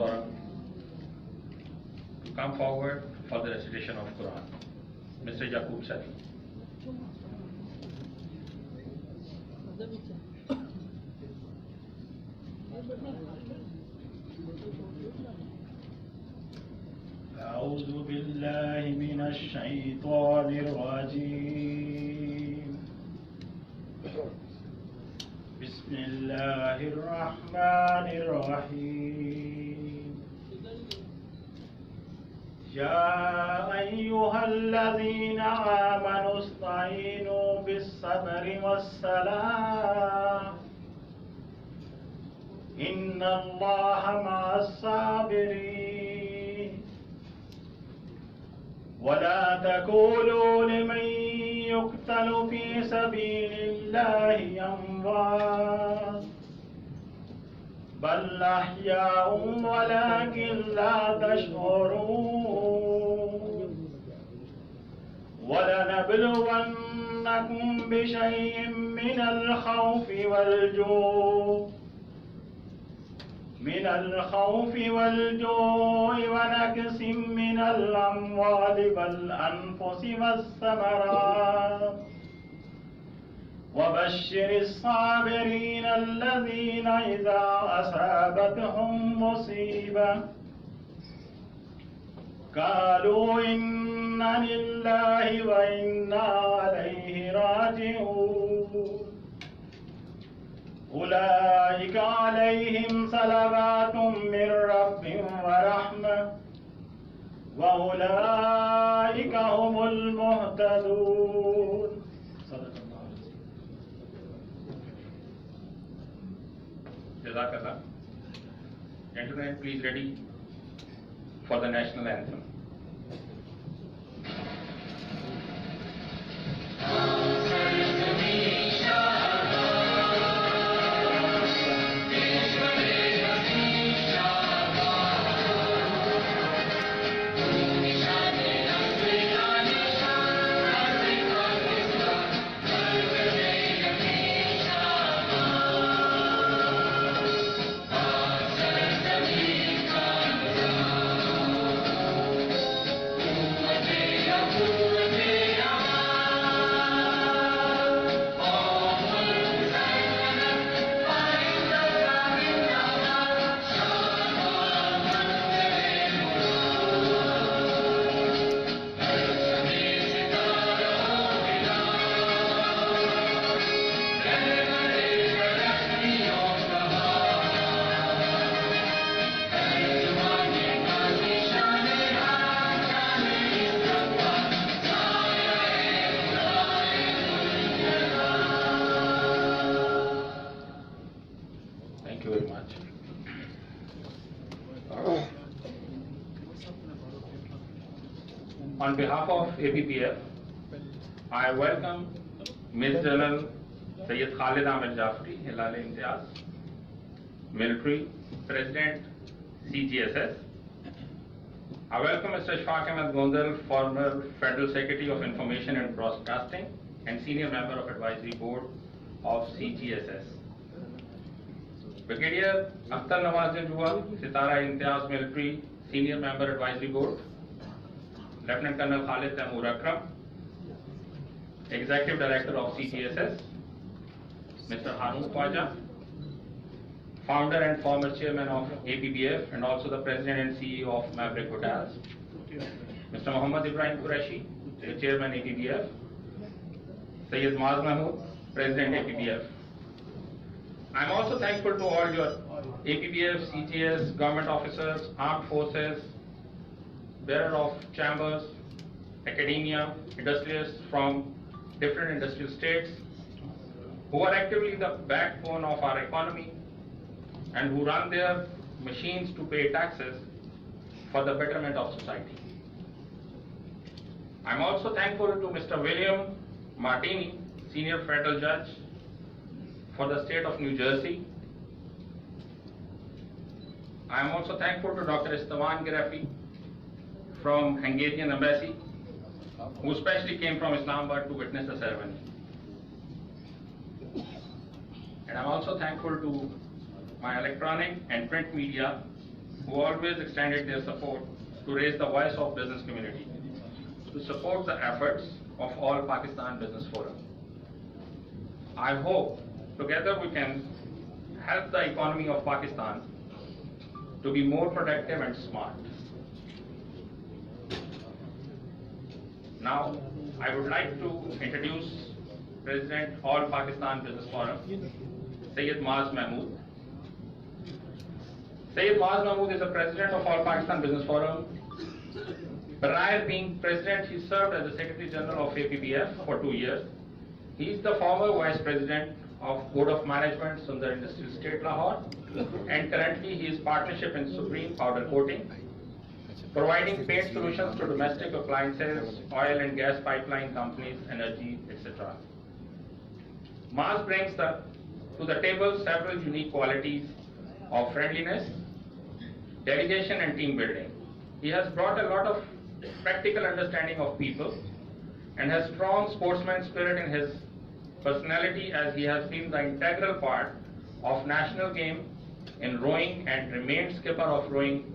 Forum to come forward for the recitation of Quran. Mr. Yaqub Salim. أعوذ بالله من الشيطان الرجيم. بسم الله الرحمن الرحيم. يا أيها الذين آمنوا استعينوا بالصبر والصلاة إن الله مع الصابرين. ولا تقولوا لمن يقتل في سبيل الله أموات بل أحياء ولكن لا تشعرون. ولنبلونكم بشيء من الخوف والجوع ونقص من الأموال والأنفس والثمرات وبشر الصابرين الذين إذا أصابتهم مصيبة قالوا إنا لله وإنا إليه راجعون. أولئك عليهم صلوات من ربهم ورحمة وأولئك هم المهتدون. Jazakallah. Gentlemen, please ready for the national anthem. Thank you very much. On behalf of APPF, I welcome Ms. General Sayyid Khalid Ahmed Jafri, Hilal Imtiaz, Military President, CGSS. I welcome Mr. Ishfaq Ahmed Gondal, former Federal Secretary of Information and Broadcasting and Senior Member of Advisory Board of CGSS. Brigadier Akhtar Nawaz Janjua, Sitara Imtiaz Military, Senior Member Advisory Board. Lieutenant Colonel Khalid Taimur Akram, Executive Director of CGSS. Mr. Hanoo Khwaja, Founder and former Chairman of APBF and also the President and CEO of Maverick Hotels. Mr. Muhammad Ibrahim Qureshi, the Chairman APBF. Sayyid Maaz Mahmood, President APBF. I am also thankful to all your APBF, CGS, government officers, armed forces, bearer of chambers, academia, industrialists from different industrial states who are actively the backbone of our economy and who run their machines to pay taxes for the betterment of society. I am also thankful to Mr. William Martini, Senior Federal Judge for the state of New Jersey. I am also thankful to Dr. Istavan Girafi from Hungarian Embassy, who especially came from Islamabad to witness the ceremony. And I'm also thankful to my electronic and print media who always extended their support to raise the voice of business community, to support the efforts of All Pakistan Business Forum. I hope together we can help the economy of Pakistan to be more productive and smart. Now, I would like to introduce President All Pakistan Business Forum, Syed Maaz Mahmood. Syed Maaz Mahmood is the President of All Pakistan Business Forum. Prior being President, he served as the Secretary General of APBF for 2 years. He is the former Vice President of Board of Management, Sundar Industrial Estate, Lahore, and currently he is partnership in Supreme Powder Coating, providing paint solutions to domestic appliances, oil and gas pipeline companies, energy, etc. Maaz brings to the table several unique qualities of friendliness, dedication, and team building. He has brought a lot of practical understanding of people and has strong sportsman spirit in his personality, as he has been the integral part of national game in rowing and remained skipper of rowing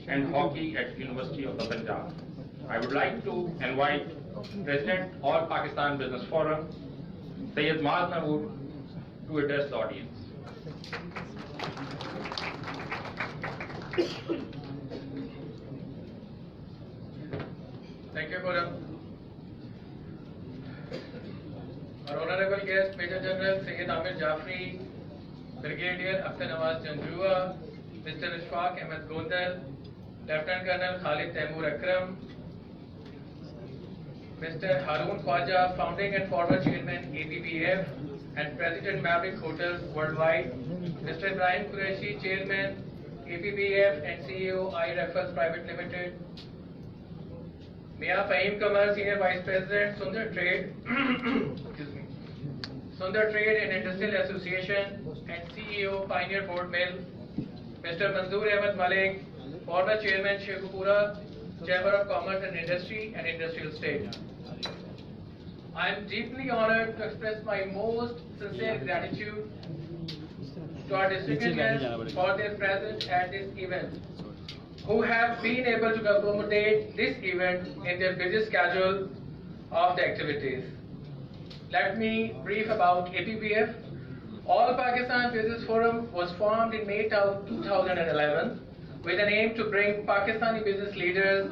and hockey at University of the Punjab. I would like to invite President All Pakistan Business Forum, Syed Maaz Mahmood, to address the audience. Thank you, Khurram. Our honorable guest, Major General Syed Amir Jafri, Brigadier Akhtar Nawaz Janjua, Mr. Ishfaq Ahmed Gondal, Lieutenant Colonel Khalid Taimur Akram, Mr. Haroon Khwaja, Founding and former Chairman APBF and President Maverick Hotels Worldwide, Mr. Ibrahim Qureshi, Chairman APBF and CEO iReference Private Limited, Mia Fahim Kamal, Senior Vice President, Sundar Trade, Sundar Trade and Industrial Association and CEO Pioneer Board Mill, Mr. Manzoor Ahmed Malik, former Chairman Shekhupura Chamber of Commerce and Industry and Industrial Estate. I am deeply honored to express my most sincere gratitude to our distinguished guests for their presence at this event, who have been able to accommodate this event in their busy schedule of the activities. Let me brief about APBF. All Pakistan Business Forum was formed in May 2011 with an aim to bring Pakistani business leaders,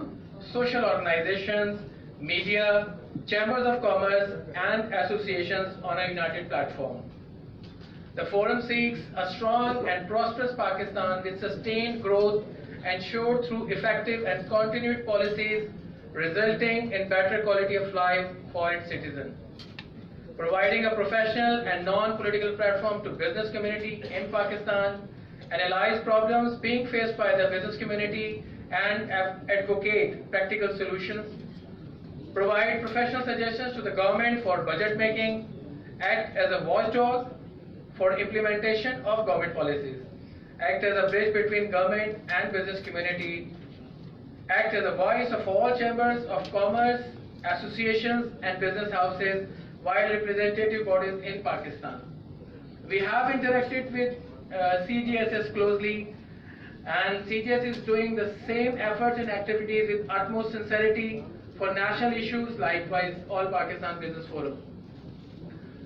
social organizations, media, chambers of commerce and associations on a united platform. The forum seeks a strong and prosperous Pakistan with sustained growth ensured through effective and continued policies resulting in better quality of life for its citizens. Providing a professional and non-political platform to business community in Pakistan, analyze problems being faced by the business community and advocate practical solutions, provide professional suggestions to the government for budget making, act as a watchdog for implementation of government policies, act as a bridge between government and business community, act as a voice of all chambers of commerce, associations and business houses while representative bodies in Pakistan. We have interacted with CGSS closely, and CGS is doing the same efforts and activities with utmost sincerity for national issues, likewise All Pakistan Business Forum.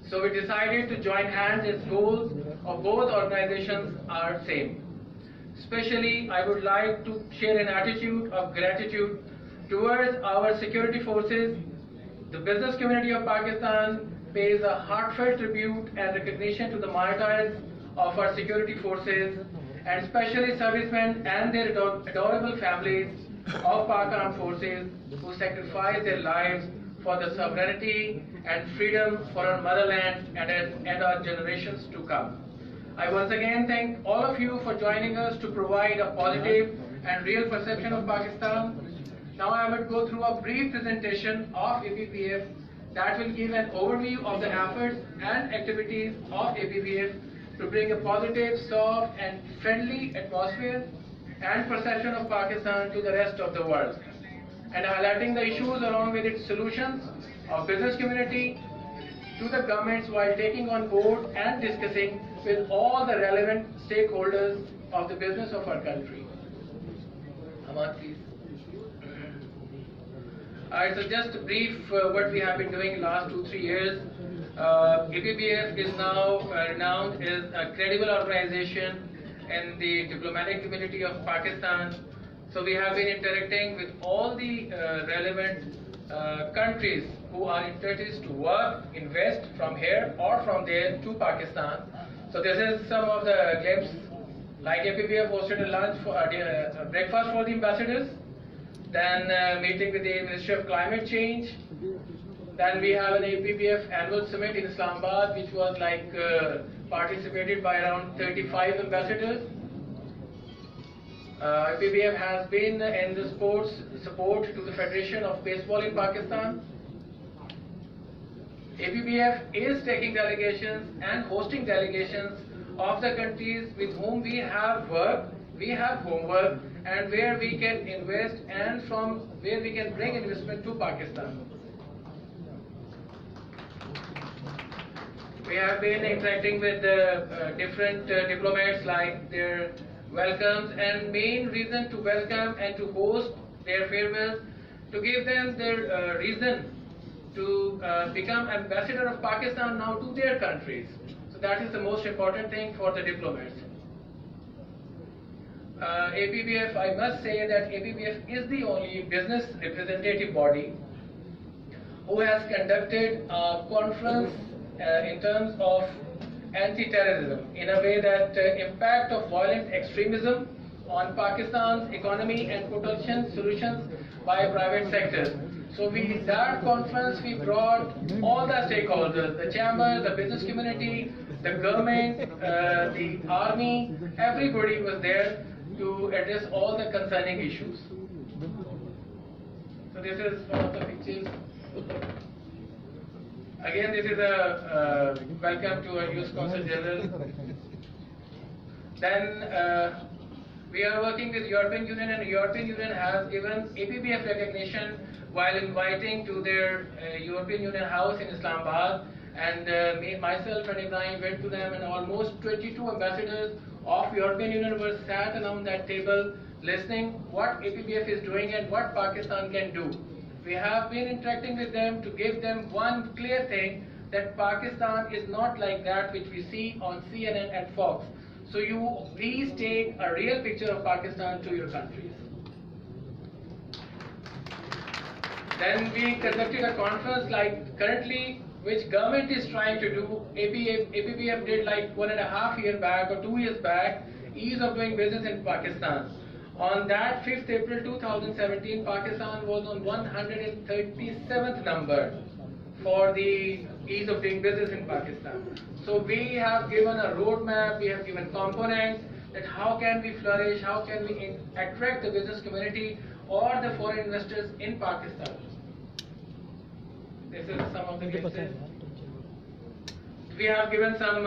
So we decided to join hands as goals of both organizations are same. Especially, I would like to share an attitude of gratitude towards our security forces. The business community of Pakistan pays a heartfelt tribute and recognition to the martyrs of our security forces, and especially servicemen and their adorable families of Pak Armed Forces who sacrifice their lives for the sovereignty and freedom for our motherland and our generations to come. I once again thank all of you for joining us to provide a positive and real perception of Pakistan. Now I will go through a brief presentation of APBF that will give an overview of the efforts and activities of APBF to bring a positive, soft and friendly atmosphere and perception of Pakistan to the rest of the world, and highlighting the issues along with its solutions of business community to the governments while taking on board and discussing with all the relevant stakeholders of the business of our country. Ahmad, please. So just a brief what we have been doing last 2-3 years. APBF is now renowned as a credible organization in the diplomatic community of Pakistan. So we have been interacting with all the relevant countries who are interested to work, invest from here or from there to Pakistan. So this is some of the glimpse. Like APBF hosted a lunch for a breakfast for the ambassadors. Then meeting with the Ministry of Climate Change. Then we have an APBF annual summit in Islamabad, which was like participated by around 35 ambassadors. APBF has been in the sports support to the Federation of Baseball in Pakistan. APBF is taking delegations and hosting delegations of the countries with whom we have work, we have homework, and where we can invest and from where we can bring investment to Pakistan. We have been interacting with different diplomats, like their welcomes, and main reason to welcome and to host their farewells, to give them their reason to become ambassador of Pakistan now to their countries. So that is the most important thing for the diplomats. APBF, I must say that APBF is the only business representative body who has conducted a conference in terms of anti-terrorism, in a way that impact of violent extremism on Pakistan's economy and potential solutions by private sector. So in that conference we brought all the stakeholders, the chamber, the business community, the government, the army, everybody was there to address all the concerning issues. So this is one of the pictures. Again, this is a welcome to our US Consul General. Then we are working with European Union, and the European Union has given APBF recognition while inviting to their European Union house in Islamabad. And myself and Ibrahim went to them, and almost 22 ambassadors of European Union were sat around that table listening what APBF is doing and what Pakistan can do. We have been interacting with them to give them one clear thing, that Pakistan is not like that which we see on CNN and Fox. So you please take a real picture of Pakistan to your countries. Then we conducted a conference like currently which government is trying to do. APBF did like 1.5 years back or 2 years back, ease of doing business in Pakistan. On that 5th April 2017, Pakistan was on 137th number for the ease of doing business in Pakistan. So we have given a roadmap, we have given components that how can we flourish, how can we attract the business community or the foreign investors in Pakistan. This is some of the cases. We have given some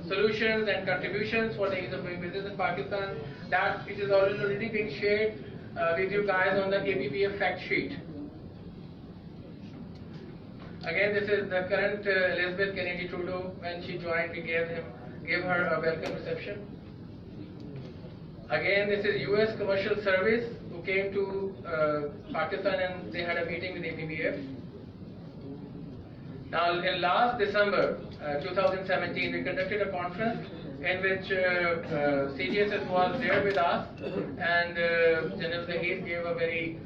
solutions and contributions for the ease of doing business in Pakistan. That it is already being shared with you guys on the APBF fact sheet. Again, this is the current Elizabeth Kennedy Trudeau. When she joined, we gave her a welcome reception. Again, this is US Commercial Service who came to Pakistan, and they had a meeting with APBF. Now, in last December 2017, we conducted a conference in which CGSS was there with us, and General Zahir gave a very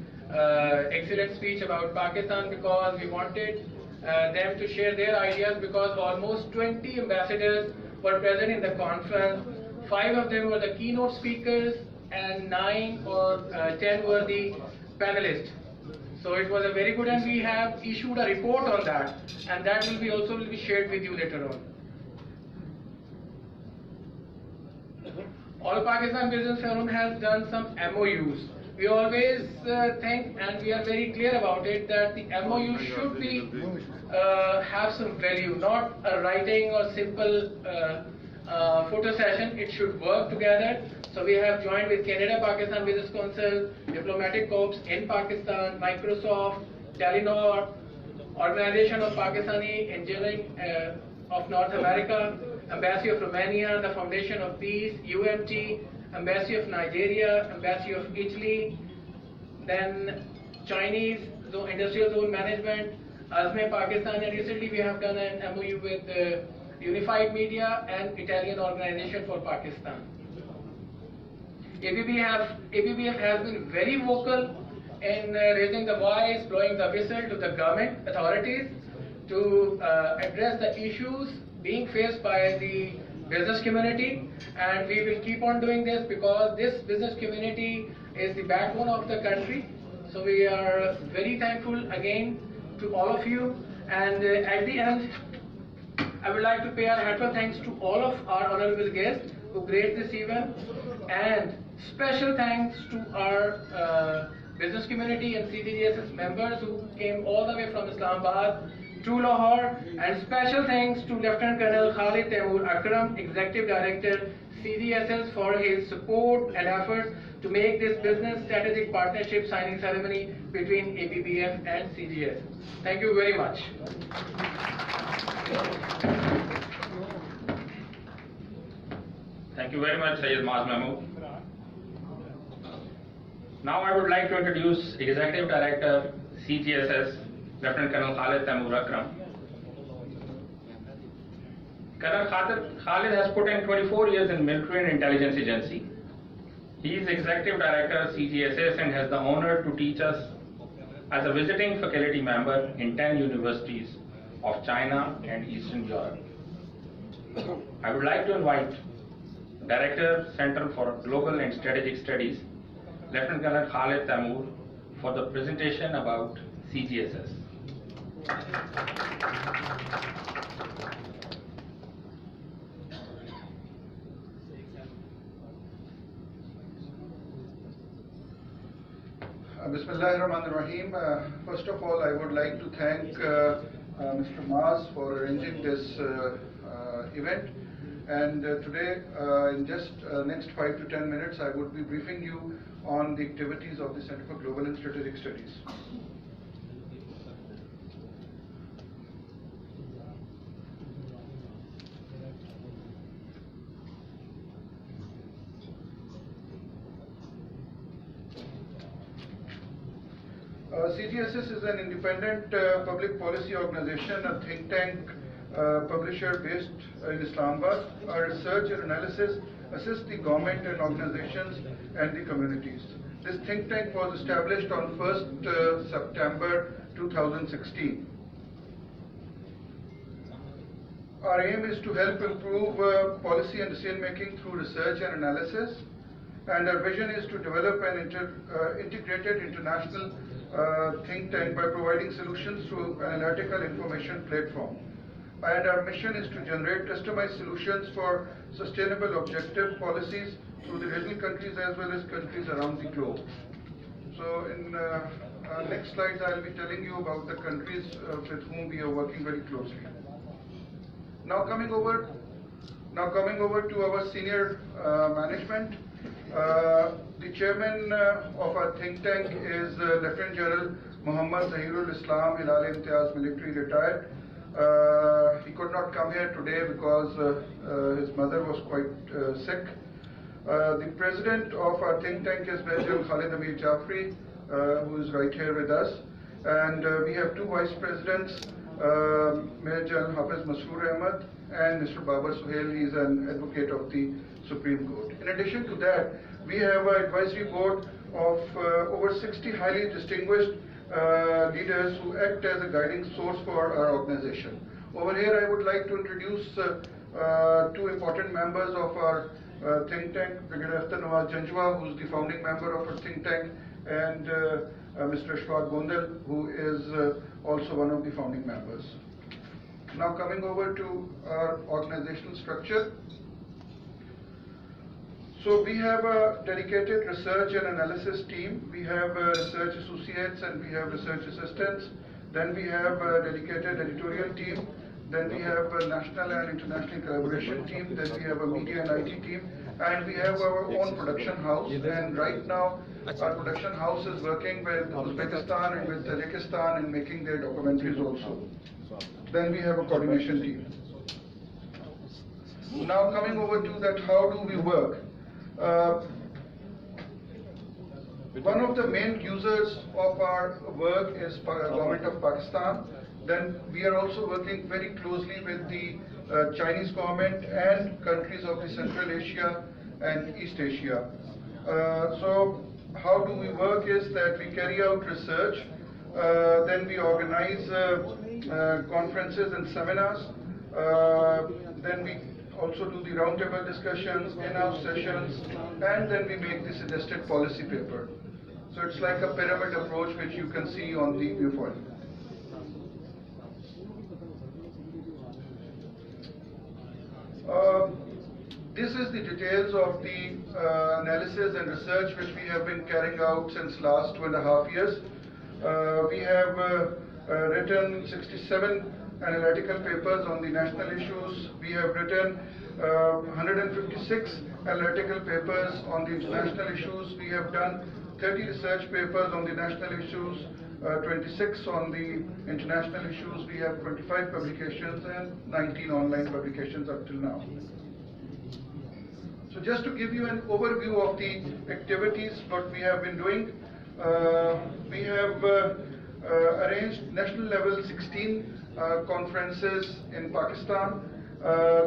excellent speech about Pakistan, because we wanted them to share their ideas, because almost 20 ambassadors were present in the conference. 5 of them were the keynote speakers and 9 or 10 were the panelists. So it was a very good, and we have issued a report on that, and that will be also will be shared with you later on. All Pakistan Business Forum has done some MOUs. We always think, and we are very clear about it, that the MOU should be have some value, not a writing or simple photo session. It should work together. So we have joined with Canada Pakistan Business Council, Diplomatic Corps in Pakistan, Microsoft, Telenor, Organization of Pakistani Engineering of North America, Embassy of Romania, the Foundation of Peace, UMT, Embassy of Nigeria, Embassy of Italy, then Chinese Industrial Zone Management, Azme Pakistan, and recently we have done an MOU with Unified Media and Italian Organization for Pakistan. ABBF has been very vocal in raising the voice, blowing the whistle to the government authorities to address the issues being faced by the business community, and we will keep on doing this because this business community is the backbone of the country. So we are very thankful again to all of you, and at the end I would like to pay our heartfelt thanks to all of our honorable guests who graced this event, and special thanks to our business community and CDSS members who came all the way from Islamabad to Lahore, and special thanks to Lieutenant Colonel Khalid Taimur Akram, Executive Director CDSS, for his support and efforts to make this business strategic partnership signing ceremony between ABBF and CDSS. Thank you very much. Thank you very much, Sayyid Maaz Mahmood. Now I would like to introduce Executive Director CGSS, Lieutenant Colonel Khalid Taimur Akram. Colonel Khalid has put in 24 years in military and intelligence agency. He is Executive Director CGSS and has the honor to teach us as a visiting faculty member in 10 universities of China and Eastern Europe. I would like to invite Director, Center for Global and Strategic Studies, Lieutenant Colonel Khalid Taimur, for the presentation about CGSS. Bismillahirrahmanirrahim. First of all, I would like to thank Mr. Maaz for arranging this event. And today, in just next 5 to 10 minutes, I would be briefing you on the activities of the Center for Global and Strategic Studies. CGSS is an independent public policy organization, a think tank publisher based in Islamabad. Our research and analysis assist the government and organizations and the communities. This think tank was established on 1st September 2016. Our aim is to help improve policy and decision making through research and analysis, and our vision is to develop an integrated international think tank by providing solutions through an analytical information platform. And our mission is to generate customized solutions for sustainable objective policies through the regional countries as well as countries around the globe. So in next slides, I will be telling you about the countries with whom we are working very closely. Now coming over to our senior management. The chairman of our think tank is Lieutenant General Muhammad Zahirul Islam Hilal Imtiaz, military retired. He could not come here today because his mother was quite sick. The president of our think tank is Major Khalid Amir Jafri, who is right here with us. And we have two vice presidents, Major Hafiz Masroor Ahmad and Mr. Babar Suhail. He is an advocate of the Supreme Court. In addition to that, we have an advisory board of over 60 highly distinguished leaders who act as a guiding source for our organization. Over here, I would like to introduce two important members of our think tank, Brigadier Akhtar Nawaz Janjua, who is the founding member of our think tank, and Mr. Ashfaq Gondal, who is also one of the founding members. Now coming over to our organizational structure. So we have a dedicated research and analysis team. We have research associates and we have research assistants. Then we have a dedicated editorial team. Then we have a national and international collaboration team. Then we have a media and IT team. And we have our own production house. And right now, our production house is working with Uzbekistan and with Tajikistan in making their documentaries also. Then we have a coordination team. Now coming over to that, how do we work? One of the main users of our work is Government of Pakistan. Then we are also working very closely with the Chinese government and countries of the Central Asia and East Asia. So how do we work is that we carry out research, then we organize conferences and seminars, then we also do the roundtable discussions, in-house sessions, and then we make the suggested policy paper. So it's like a pyramid approach which you can see on the viewpoint. This is the details of the analysis and research which we have been carrying out since last 2.5 years. We have written 67 analytical papers on the national issues. We have written 156 analytical papers on the international issues. We have done 30 research papers on the national issues, 26 on the international issues. We have 25 publications and 19 online publications up till now. So just to give you an overview of the activities what we have been doing, we have arranged national level 16 conferences in Pakistan.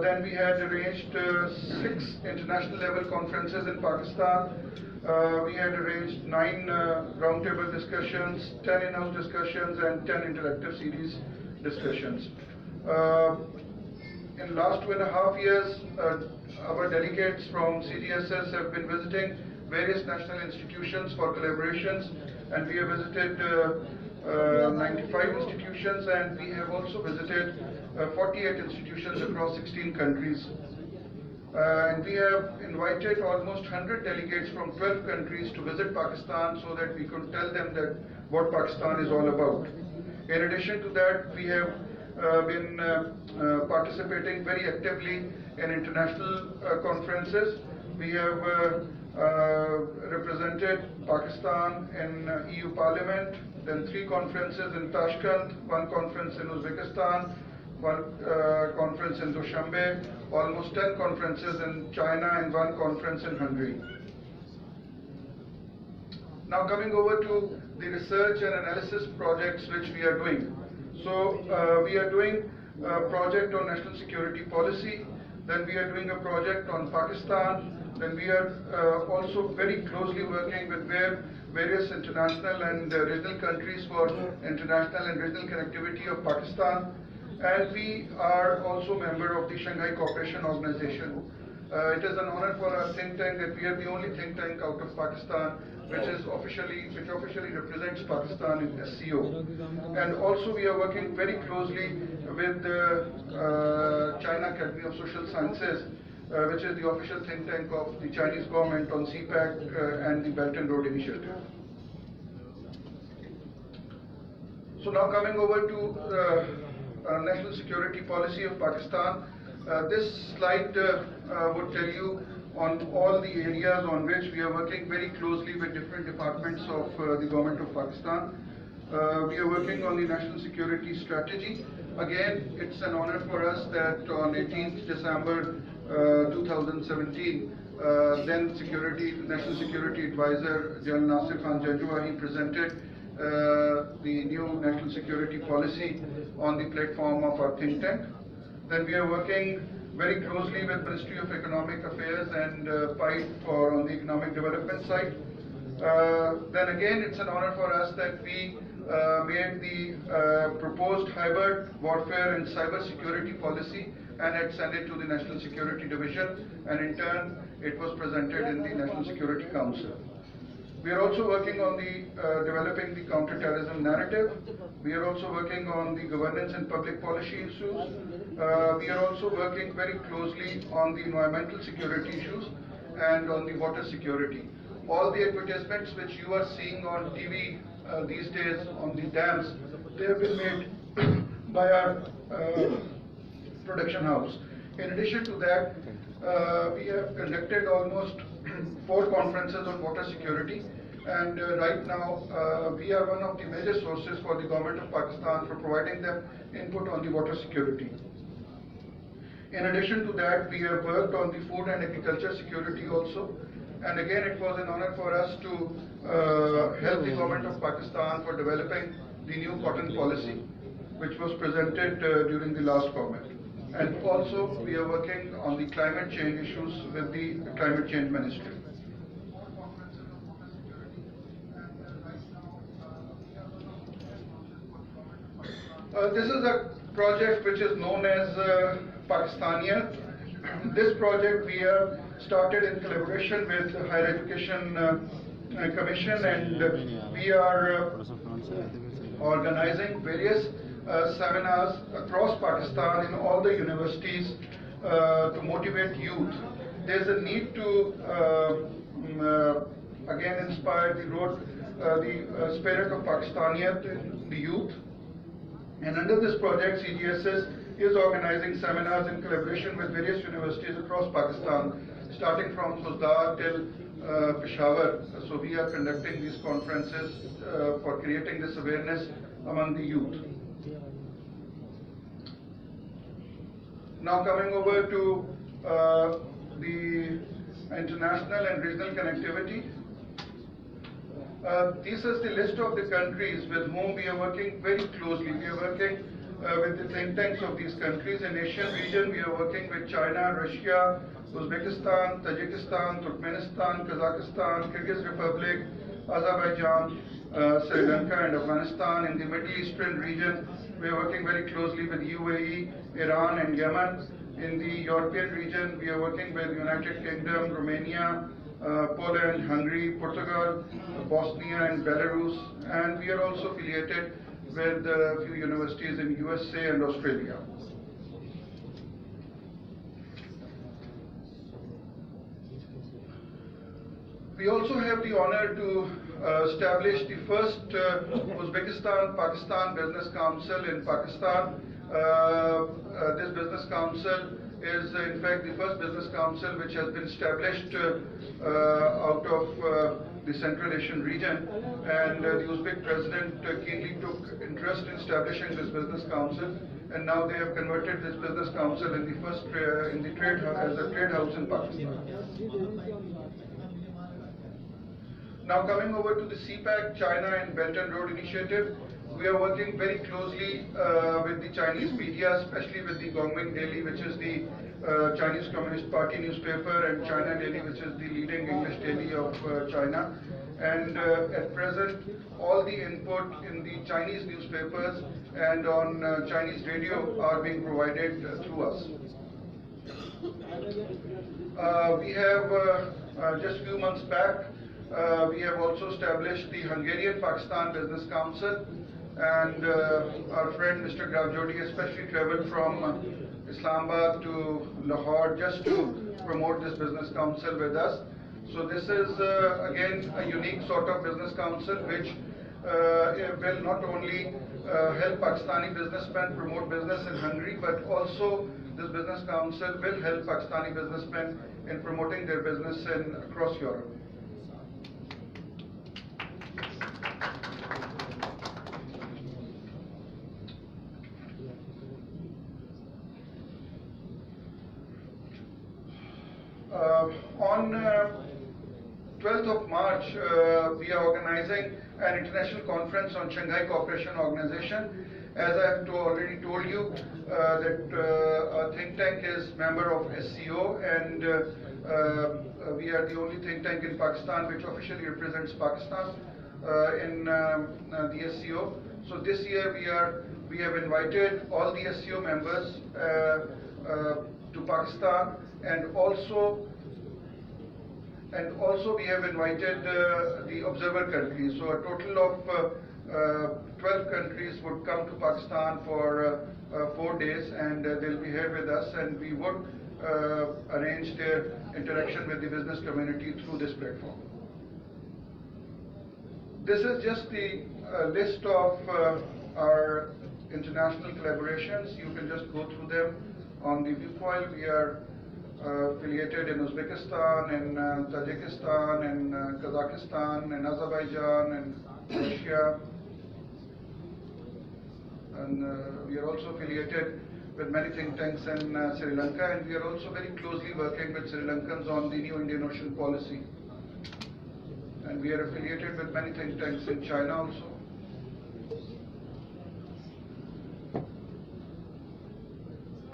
Then we had arranged 6 international level conferences in Pakistan. We had arranged 9 roundtable discussions, 10 in-house discussions, and 10 interactive series discussions. In last 2.5 years, our delegates from CGSS have been visiting various national institutions for collaborations, and we have visited 95 institutions, and we have also visited 48 institutions across 16 countries. And we have invited almost 100 delegates from 12 countries to visit Pakistan so that we could tell them that what Pakistan is all about. In addition to that, we have been participating very actively in international conferences. We have represented Pakistan in EU Parliament, then 3 conferences in Tashkent, 1 conference in Uzbekistan, 1 conference in Dushanbe, almost 10 conferences in China, and 1 conference in Hungary. Now coming over to the research and analysis projects which we are doing. So we are doing a project on national security policy, then we are doing a project on Pakistan, then we are also very closely working with various international and regional countries for international and regional connectivity of Pakistan. And we are also member of the Shanghai Cooperation Organization. It is an honor for our think tank that we are the only think tank out of Pakistan which officially represents Pakistan in SCO. And also we are working very closely with the China Academy of Social Sciences, which is the official think tank of the Chinese government on CPAC and the Belt and Road Initiative. So now coming over to national security policy of Pakistan. This slide would tell you on all the areas on which we are working very closely with different departments of the government of Pakistan. We are working on the national security strategy. Again, it's an honor for us that on 18th December 2017, then National Security Advisor General Nasir Khan Janjua, he presented the new national security policy on the platform of our think tank. Then we are working very closely with Ministry of Economic Affairs and PIDE on the economic development side. Then again, it's an honor for us that we made the proposed hybrid warfare and cyber security policy and had sent it to the National Security Division, and in turn it was presented in the National Security Council. We are also working on the developing the counter-terrorism narrative. We are also working on the governance and public policy issues. We are also working very closely on the environmental security issues and on the water security. All the advertisements which you are seeing on TV these days on the dams, they have been made by our production house. In addition to that, we have conducted almost 4 conferences on water security, and right now we are one of the major sources for the government of Pakistan for providing them input on the water security. In addition to that, we have worked on the food and agriculture security also. And again, it was an honor for us to help the government of Pakistan for developing the new cotton policy, which was presented during the last government. And also, we are working on the climate change issues with the Climate Change Ministry. This is a project which is known as Pakistaniyat. This project we have started in collaboration with the Higher Education Commission, and we are organizing various seminars across Pakistan in all the universities to motivate youth. There's a need to again inspire the spirit of Pakistaniyat in the youth. And under this project, CGSS is organizing seminars in collaboration with various universities across Pakistan, starting from Suzdar till Peshawar. So we are conducting these conferences for creating this awareness among the youth. Now coming over to the international and regional connectivity. This is the list of the countries with whom we are working very closely. We are working with the think tanks of these countries. In Asian region, we are working with China, Russia, Uzbekistan, Tajikistan, Turkmenistan, Kazakhstan, Kyrgyz Republic, Azerbaijan, Sri Lanka and Afghanistan. In the Middle Eastern region, we are working very closely with UAE, Iran and Yemen. In the European region, we are working with United Kingdom, Romania, Poland, Hungary, Portugal, Bosnia and Belarus, and we are also affiliated with a few universities in USA and Australia. We also have the honor to establish the first Uzbekistan-Pakistan Business Council in Pakistan. This business council is in fact the first business council which has been established out of the Central Asian region, and the Uzbek president keenly took interest in establishing this business council, and now they have converted this business council in the first in the trade as a trade house in Pakistan. Now coming over to the CPAC China and Belt and Road Initiative, we are working very closely with the Chinese media, especially with the Gongming Daily, which is the Chinese Communist Party newspaper, and China Daily, which is the leading English daily of China. And at present, all the input in the Chinese newspapers and on Chinese radio are being provided through us. We have just a few months back, we have also established the Hungarian-Pakistan Business Council, and our friend Mr. Gravjodi especially traveled from Islamabad to Lahore just to promote this business council with us. So this is again a unique sort of business council which will not only help Pakistani businessmen promote business in Hungary, but also this business council will help Pakistani businessmen in promoting their business across Europe. On 12th of March, we are organizing an international conference on Shanghai Cooperation Organization. As I have already told you, that our think tank is member of SCO, and we are the only think tank in Pakistan which officially represents Pakistan in the SCO. So this year we have invited all the SCO members to Pakistan, and also we have invited the observer countries. So a total of 12 countries would come to Pakistan for 4 days, and they'll be here with us, and we would arrange their interaction with the business community through this platform. This is just the list of our international collaborations. You can just go through them on the viewfile. We are affiliated in Uzbekistan, in Tajikistan, in Kazakhstan, in Azerbaijan, and Russia, and we are also affiliated with many think tanks in Sri Lanka, and we are also very closely working with Sri Lankans on the new Indian Ocean policy. And we are affiliated with many think tanks in China also.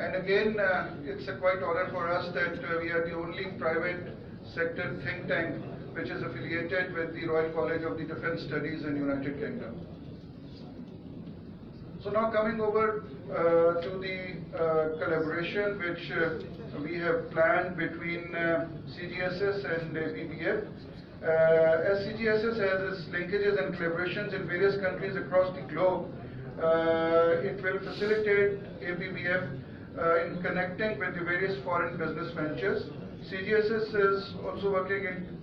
And again, it's a quite honor for us that we are the only private sector think tank which is affiliated with the Royal College of the Defence Studies in United Kingdom. So now coming over to the collaboration which we have planned between CGSS and APBF. As CGSS has its linkages and collaborations in various countries across the globe, it will facilitate APBF in connecting with the various foreign business ventures. CGSS is also working in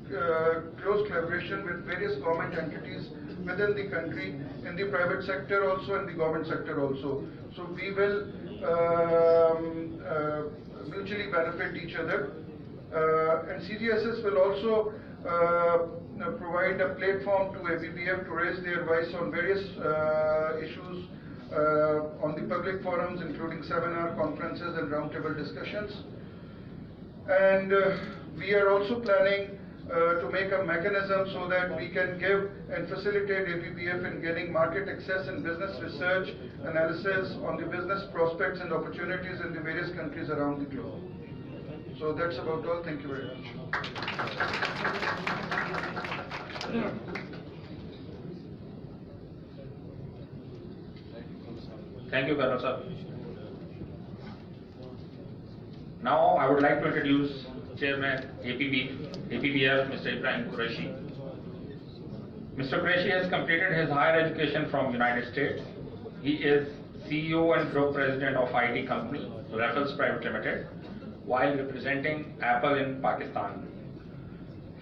close collaboration with various government entities within the country, in the private sector also and the government sector also. So we will mutually benefit each other. And CGSS will also provide a platform to APBF to raise their voice on various issues on the public forums, including seminar, conferences and roundtable discussions. And we are also planning to make a mechanism so that we can give and facilitate APBF in getting market access and business research analysis on the business prospects and opportunities in the various countries around the globe. So that's about all. Thank you very much. Thank you, Colonel sir. Now I would like to introduce Chairman APBF, Mr. Ibrahim Qureshi. Mr. Qureshi has completed his higher education from United States. He is CEO and Group President of IT company, Raffles Private Limited, while representing Apple in Pakistan.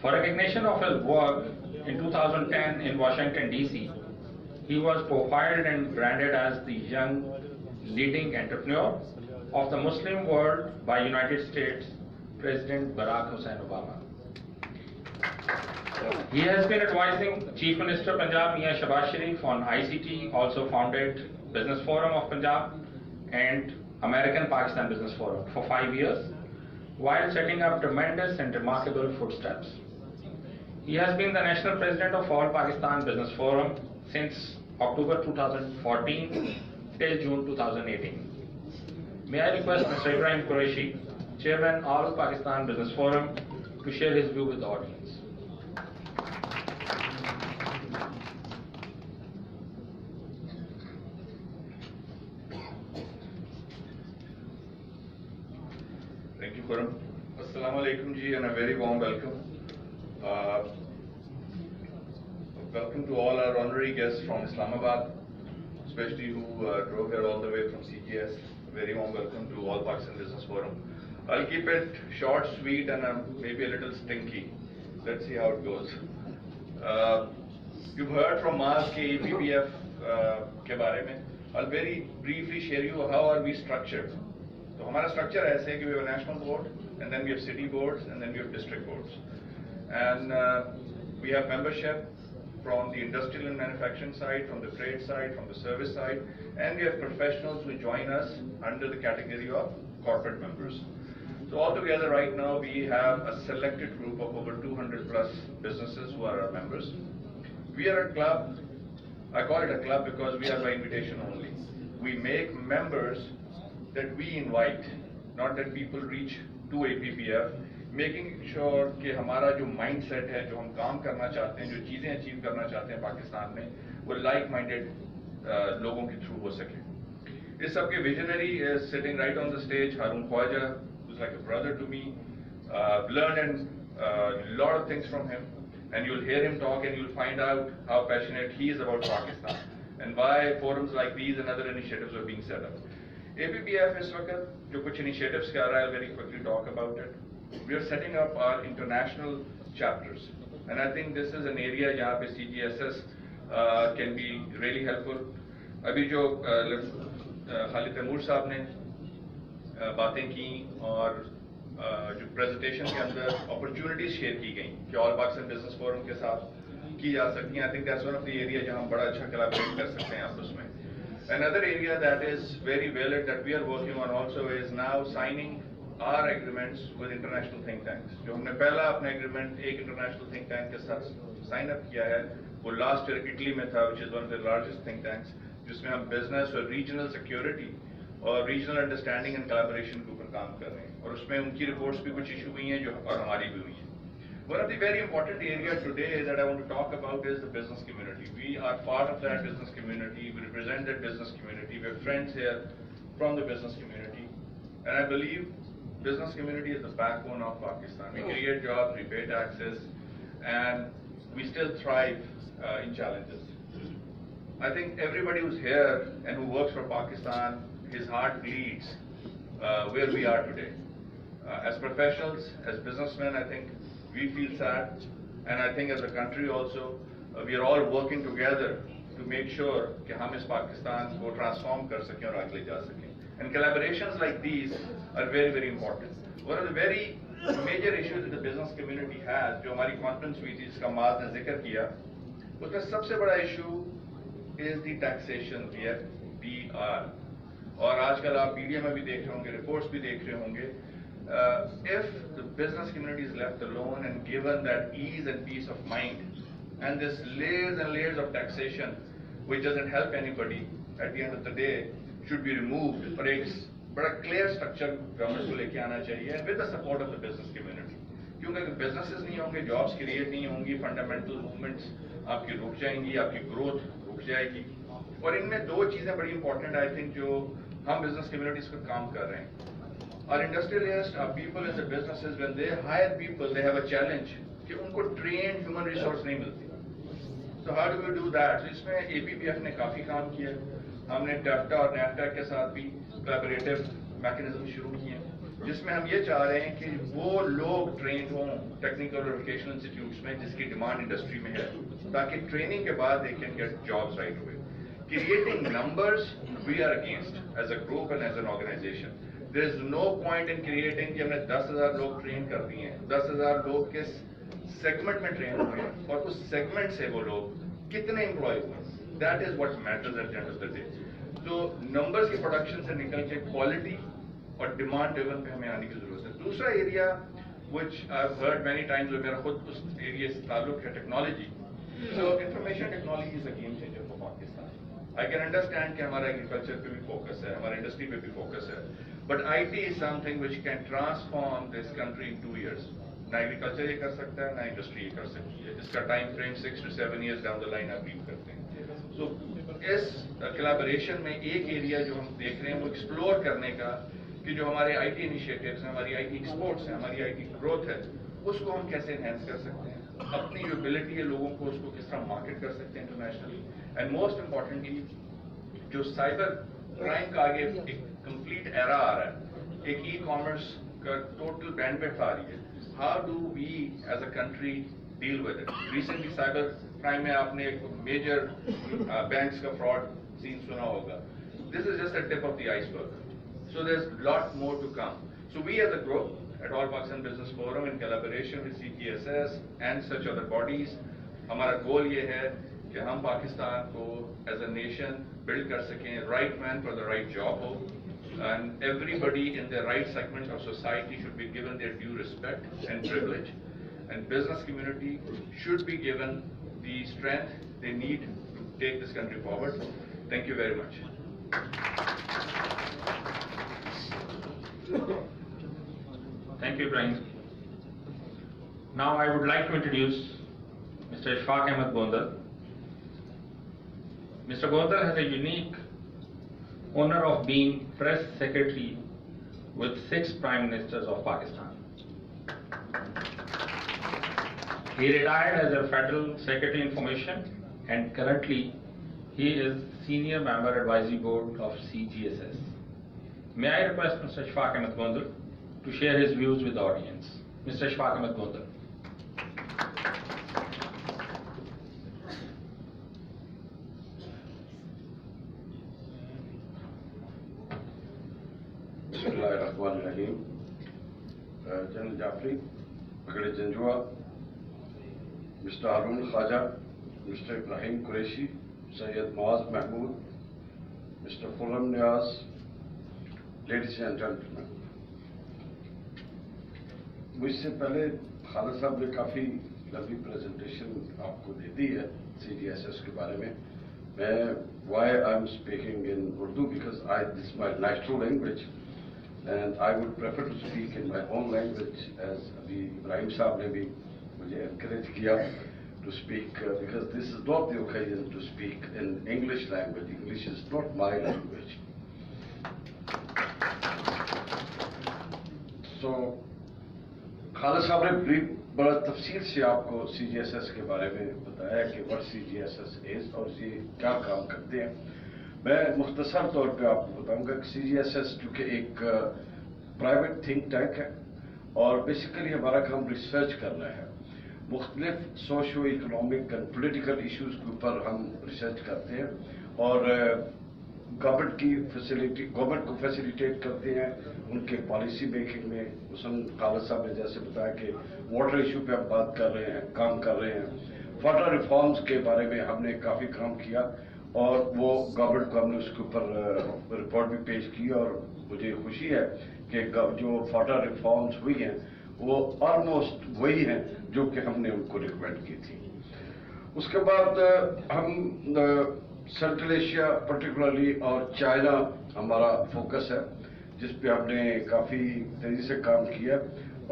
For recognition of his work in 2010 in Washington, D.C., he was profiled and branded as the young leading entrepreneur of the Muslim world by United States President Barack Hussain Obama. He has been advising Chief Minister Punjab Mian Shahbaz Sharif on ICT, also founded Business Forum of Punjab and American Pakistan Business Forum for 5 years, while setting up tremendous and remarkable footsteps. He has been the National President of All Pakistan Business Forum since October 2014 till June 2018. May I request Mr. Ibrahim Qureshi, Chairman All Pakistan Business Forum, to share his view with the audience. Thank you, Khurram. Assalamu alaikum ji, and a very warm welcome. Welcome to all our honorary guests from Islamabad, especially who drove here all the way from CGS. Very warm welcome to All Pakistan Business Forum. I'll keep it short, sweet, and maybe a little stinky. Let's see how it goes. You've heard from Mars ke APBF ke baare mein. I'll very briefly share you how are we structured. So हमारा structure ऐसे है कि we have a national board, and then we have city boards, and then we have district boards. And we have membership from the industrial and manufacturing side, from the trade side, from the service side, and we have professionals who join us under the category of corporate members. So altogether right now we have a selected group of over 200 plus businesses who are our members. We are a club. I call it a club because we are by invitation only. We make members that we invite, not that people reach to APBF, making sure कि हमारा जो mindset है, जो हम काम करना चाहते हैं, जो चीजें achieve करना चाहते हैं पाकिस्तान में, वो like-minded लोगों के through हो सके. इस सब के visionary is sitting right on the stage, Harun Khwaja, who's like a brother to me. Learned a lot of things from him, and you'll hear him talk, and you'll find out how passionate he is about Pakistan and why forums like these and other initiatives are being set up. APBF इस वक्त जो कुछ initiatives कर रहा है, I'll very quickly talk about it. We are setting up our international chapters, and I think this is an area जहाँ पे CGSS can be really helpful. अभी जो खालिद तैमूर साहब ने बातें की और जो presentation के अंदर opportunities share की गई कि All Pakistan Business Forum के साथ की जा सकती हैं. I think that's one of the area जहाँ हम बड़ा अच्छा collaborate कर सकते हैं आपस में. Another area that is very valid that we are working on also is now signing our agreements with international think tanks. जो हमने पहला अपना agreement एक international think tank के साथ sign up किया है, वो last year इटली में था, which is one of the largest think tanks, जिसमें हम business और regional security और regional understanding and collaboration के ऊपर काम कर रहे हैं, और उसमें उनकी reports भी कुछ issue हुई हैं जो और हमारी भी हुई हैं. One of the very important areas today that I want to talk about is the business community. We are part of that business community. We represent that business community. We have friends here from the business community. And I believe business community is the backbone of Pakistan. We create jobs, we pay taxes, and we still thrive in challenges. I think everybody who's here and who works for Pakistan, his heart bleeds where we are today. As professionals, as businessmen, I think we feel sad, and I think as a country also, we are all working together to make sure कि हम इस पाकिस्तान को transform कर सकें और आगे ले जा सकें. And collaborations like these are very, very important. One of the very major issues that the business community has, जो हमारी conference हुई थी, जिसका माज ने जिक्र किया, उसमें सबसे बड़ा issue is the taxation, the FBR. और आजकल आप मीडिया में भी देख रहे होंगे, reports भी देख रहे होंगे. If the business community is left alone and given that ease and peace of mind, and this layers and layers of taxation, which doesn't help anybody, at the end of the day, should be removed. और एक बड़ा clear structure government को लेके आना चाहिए, and with the support of the business community. क्योंकि अगर businesses नहीं होंगे, jobs create नहीं होंगी, fundamental movements आपकी रुक जाएंगी, आपकी growth रुक जाएगी. और इनमें दो चीजें बड़ी important I think जो हम business communities पर काम कर रहे हैं. Our industrialists, our people in the businesses, when they hire people, they have a challenge कि उनको trained human resource नहीं मिलती. So how do we do that? So इसमें APPF ने काफी काम किया. हमने TAFTA और NAFTA के साथ भी collaborative mechanism शुरू किए, जिसमें हम ये चाह रहे हैं कि वो लोग trained हों technical और vocational institutes में जिसकी demand industry में है, ताकि training के बाद they can get jobs right away. Creating numbers, we are against as a group and as an organization. There is no point in creating कि हमने 10,000 लोग ट्रेन कर दिए हैं. 10,000 लोग किस सेगमेंट में ट्रेन हुए हैं और उस सेगमेंट से वो लोग कितने एम्प्लॉय हुए. That is what matters at the end of the day. तो नंबर्स की प्रोडक्शन से निकल के क्वालिटी और डिमांड ड्रिवन पे हमें आने की जरूरत है. दूसरा area which I've heard many times, और मेरा खुद उस एरिया से ताल्लुक है, technology. So information technology is a game changer for Pakistan. I can understand कि हमारा एग्रीकल्चर पे भी फोकस है, हमारा इंडस्ट्री पे भी फोकस है, but IT is something which can transform this country in 2 years. ना एग्रीकल्चर ये कर सकता है, ना इंडस्ट्री ये कर सकती है, जिसका time frame 6 to 7 years down the line आप लीव करते हैं. So इस कोलैबोरेशन में एक एरिया जो हम देख रहे हैं वो एक्सप्लोर करने का कि जो हमारे IT इनिशिएटिव्स हैं, हमारी IT एक्सपोर्ट्स हैं, हमारी IT ग्रोथ है, उसको हम कैसे एनहेंस कर सकते हैं, अपनी जो एबिलिटी है लोगों को उसको किस तरह मार्केट कर सकते हैं इंटरनेशनली. एंड मोस्ट इम्पॉर्टेंटली जो साइबर क्राइम का आगे एक कंप्लीट एरा आ रहा है, एक ई कॉमर्स का टोटल बैंडविड्थ आ रही है. How do we as a country deal with it. Recently cyber crime में आपने एक मेजर बैंक्स का फ्रॉड सीन सुना होगा. This is just a tip of the iceberg. So there's a lot more to come. So we as a group at All Pakistan Business Forum in collaboration with CPSS and such other bodies, हमारा गोल ये है कि हम पाकिस्तान को as a nation build कर सकें, right man for the right job हो, and everybody in the right segment of society should be given their due respect and privilege, and business community should be given the strength they need to take this country forward. Thank you very much. Thank you, Ibrahim. Now I would like to introduce Mr. Ishfaq Ahmed Gondal. Mr. Gondal has a unique honor of being press secretary with 6 prime ministers of Pakistan. He retired as a federal secretary information, and currently he is senior member advisory board of CGSS. May I request Mr. Ishfaq Ahmed Gondal to share his views with the audience. Mr. Ishfaq Ahmed Gondal. Bismillahirrahmanirrahim. General Jafri, Brigadier Janjua, Mr. Harun Khaja, Mr. Ibrahim Qureshi, Sayyid Nawaz Mahmood, Mr. Fulham Niaz, ladies and gentlemen, मुझसे पहले खालिद साहब ने काफ़ी लंबी presentation आपको दे दी है CGSS के बारे में. Why I'm speaking in Urdu, because this is my natural language and I would prefer to speak in my own language, as अभी इब्राहिम साहब ने भी मुझे encourage किया to speak, because this is not the occasion to speak in English language. English is not my language. So Khalid साहब ने बड़ा तफसील से आपको CGSS के बारे में बताया कि what CGSS is और ये क्या काम करते हैं. मैं मुख्तसर तौर पे आपको बताऊंगा कि CGSS चूँकि एक प्राइवेट थिंक टैंक है और बेसिकली हमारा काम रिसर्च करना है. मुख्तलिफ socio economic and political issues के ऊपर हम रिसर्च करते हैं और गवर्नमेंट को फैसिलिटेट करते हैं उनके पॉलिसी मेकिंग में. हुसन खालिद साहब ने जैसे बताया कि वाटर इशू पे हम बात कर रहे हैं, काम कर रहे हैं. वाटर रिफॉर्म्स के बारे में हमने काफ़ी काम किया और वो गवर्नमेंट को हमने उसके ऊपर रिपोर्ट भी पेश की और मुझे खुशी है कि जो वाटर रिफॉर्म्स हुई हैं वो ऑलमोस्ट वही हैं जो कि हमने उनको रिकमेंड की थी. उसके बाद हम सेंट्रल एशिया पर्टिकुलरली और चाइना हमारा फोकस है, जिस पे हमने काफ़ी तेज़ी से काम किया.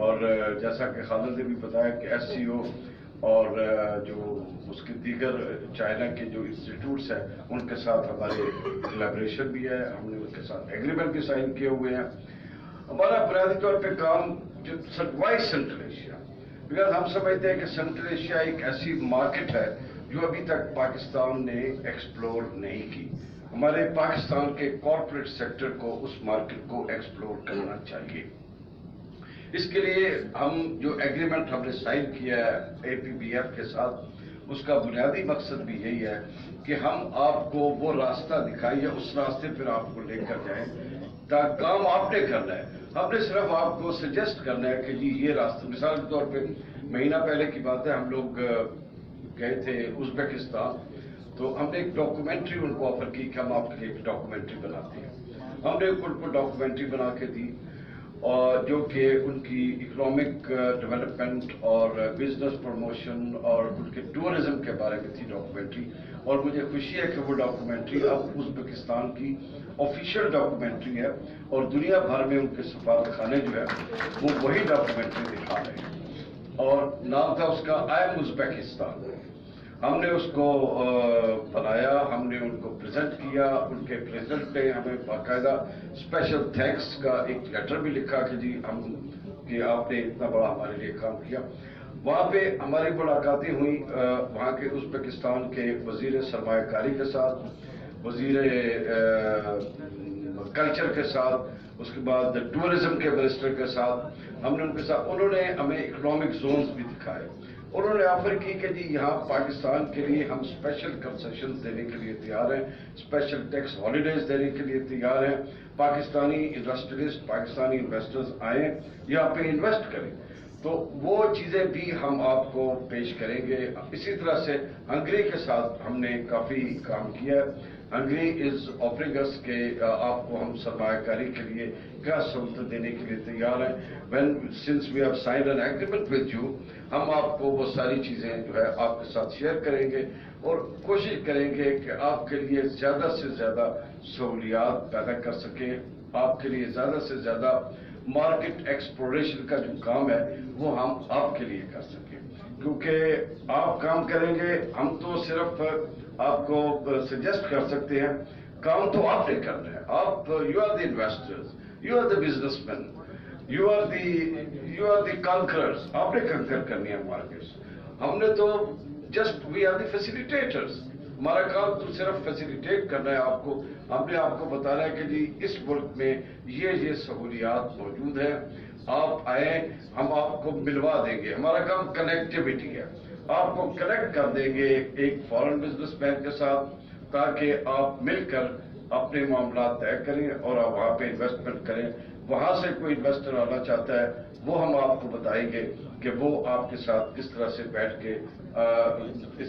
और जैसा कि खालिद ने भी बताया कि SCO और जो उसके दीगर चाइना के जो इंस्टीट्यूट्स हैं उनके साथ हमारे कोलैबोरेशन भी है. हमने उनके साथ एग्रीमेंट भी साइन किए हुए हैं. हमारा बुनियादी तौर पे काम जो वाई सेंट्रल एशिया, बिकॉज हम समझते हैं कि सेंट्रल एशिया एक ऐसी मार्केट है जो अभी तक पाकिस्तान ने एक्सप्लोर नहीं की. हमारे पाकिस्तान के कॉर्पोरेट सेक्टर को उस मार्केट को एक्सप्लोर करना चाहिए. इसके लिए हम जो एग्रीमेंट हमने साइन किया है APBF के साथ, उसका बुनियादी मकसद भी यही है कि हम आपको वो रास्ता दिखाएं या उस रास्ते पर आपको लेकर जाएं. ताकि काम आपने करना है, हमने सिर्फ आपको सजेस्ट करना है कि जी ये रास्ता. मिसाल के तौर पे महीना पहले की बात है, हम लोग गए थे उज़्बेकिस्तान, तो हमने एक डॉक्यूमेंट्री उनको ऑफर की कि हम आपके लिए एक डॉक्यूमेंट्री बनाते हैं. हमने उनको डॉक्यूमेंट्री बना के दी और जो कि उनकी इकोनॉमिक डेवलपमेंट और बिजनेस प्रमोशन और उनके टूरिज्म के बारे में थी डॉक्यूमेंट्री. और मुझे खुशी है कि वो डॉक्यूमेंट्री अब उज़्बेकिस्तान की ऑफिशियल डॉक्यूमेंट्री है और दुनिया भर में उनके सफारतखाने जो है वो वही डॉक्यूमेंट्री दिखा रहे हैं. और नाम था उसका आई एम उज़्बेकिस्तान. हमने उसको बनाया, हमने उनको प्रेजेंट किया. उनके प्रेसिडेंट ने हमें बाकायदा स्पेशल थैंक्स का एक लेटर भी लिखा कि जी कि आपने इतना बड़ा हमारे लिए काम किया. वहाँ पे हमारी मुलाकातें हुई वहाँ के उज़्बेकिस्तान के वजीर सरमायाकारी के साथ, वजीर कल्चर के साथ, उसके बाद टूरिज्म के मिनिस्टर के साथ. हमने उनके साथ, उन्होंने हमें इकोनॉमिक जोन्स भी दिखाए. उन्होंने ऑफर की कि जी यहाँ पाकिस्तान के लिए हम स्पेशल कंसेशन देने के लिए तैयार हैं, स्पेशल टैक्स हॉलीडेज देने के लिए तैयार हैं. पाकिस्तानी इंडस्ट्रियलिस्ट, पाकिस्तानी इन्वेस्टर्स आए यहाँ पे इन्वेस्ट करें. तो वो चीज़ें भी हम आपको पेश करेंगे. इसी तरह से हंगरी के साथ हमने काफ़ी काम किया. हंगरी इज ऑफरिंग अस के आपको हम सरमायाकारी के लिए क्या सहूलत देने के लिए तैयार हैं. Since we have signed an agreement with you, हम आपको वो सारी चीज़ें जो है आपके साथ शेयर करेंगे और कोशिश करेंगे कि आपके लिए ज़्यादा से ज़्यादा सहूलियात पैदा कर सकें, आपके लिए ज़्यादा से ज़्यादा मार्केट एक्सप्लोरेशन का जो काम है वो हम आपके लिए कर सकें. क्योंकि आप काम करेंगे, हम तो सिर्फ आपको सजेस्ट कर सकते हैं. काम तो आपने करना है. आप you are the investors, you are the businessman, you are the conquerors. आपने कंकर करनी है मार्केट्स. हमने तो just we are the facilitators. हमारा काम तो सिर्फ फैसिलिटेट करना है आपको. हमने आपको बताना है कि जी इस मुल्क में ये सहूलियात मौजूद है, आप आए, हम आपको मिलवा देंगे. हमारा काम कनेक्टिविटी है. आपको कनेक्ट कर देंगे एक फॉरेन बिजनेसमैन के साथ ताकि आप मिलकर अपने मामला तय करें और आप वहाँ पे इन्वेस्टमेंट करें. वहाँ से कोई इन्वेस्टर आना चाहता है वो हम आपको बताएंगे कि वो आपके साथ किस तरह से बैठ के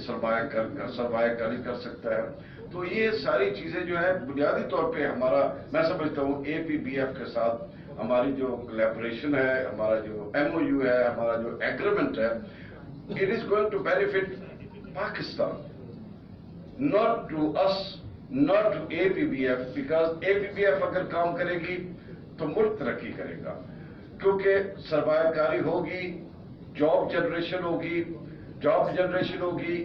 सरमायाकारी कर सकता है. تو یہ ساری چیزیں جو ہے بنیادی طور پہ ہمارا میں سمجھتا ہوں APBF کے ساتھ ہماری جو کولیبریشن ہے, ہمارا جو MOU ہے, ہمارا جو ایگریمنٹ ہے, it is going to benefit Pakistan, not to us, not to APBF, because APBF اگر کام کرے گی تو ملک ترقی کرے گا, کیونکہ سرمایہ کاری ہوگی, جاب جنریشن ہوگی,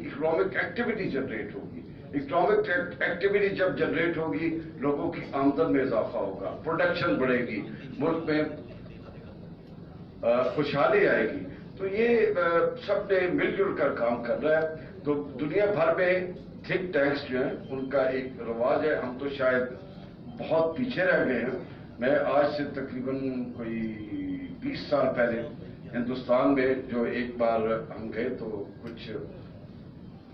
اکنامک ایکٹیویٹی جنریٹ ہوگی. اکنامک ایکٹیویٹی جب جنریٹ ہوگی لوگوں کی آمدن میں اضافہ ہوگا, پروڈکشن بڑھے گی, ملک میں خوشحالی آئے گی. تو یہ سب نے مل جل کر کام کر رہا ہے. تو دنیا بھر میں تھنک ٹینکس جو ہیں ان کا ایک رواج ہے. ہم تو شاید بہت پیچھے رہ گئے ہیں. میں آج سے تقریباً کوئی 20 سال پہلے ہندوستان میں جو ایک بار ہم گئے تو کچھ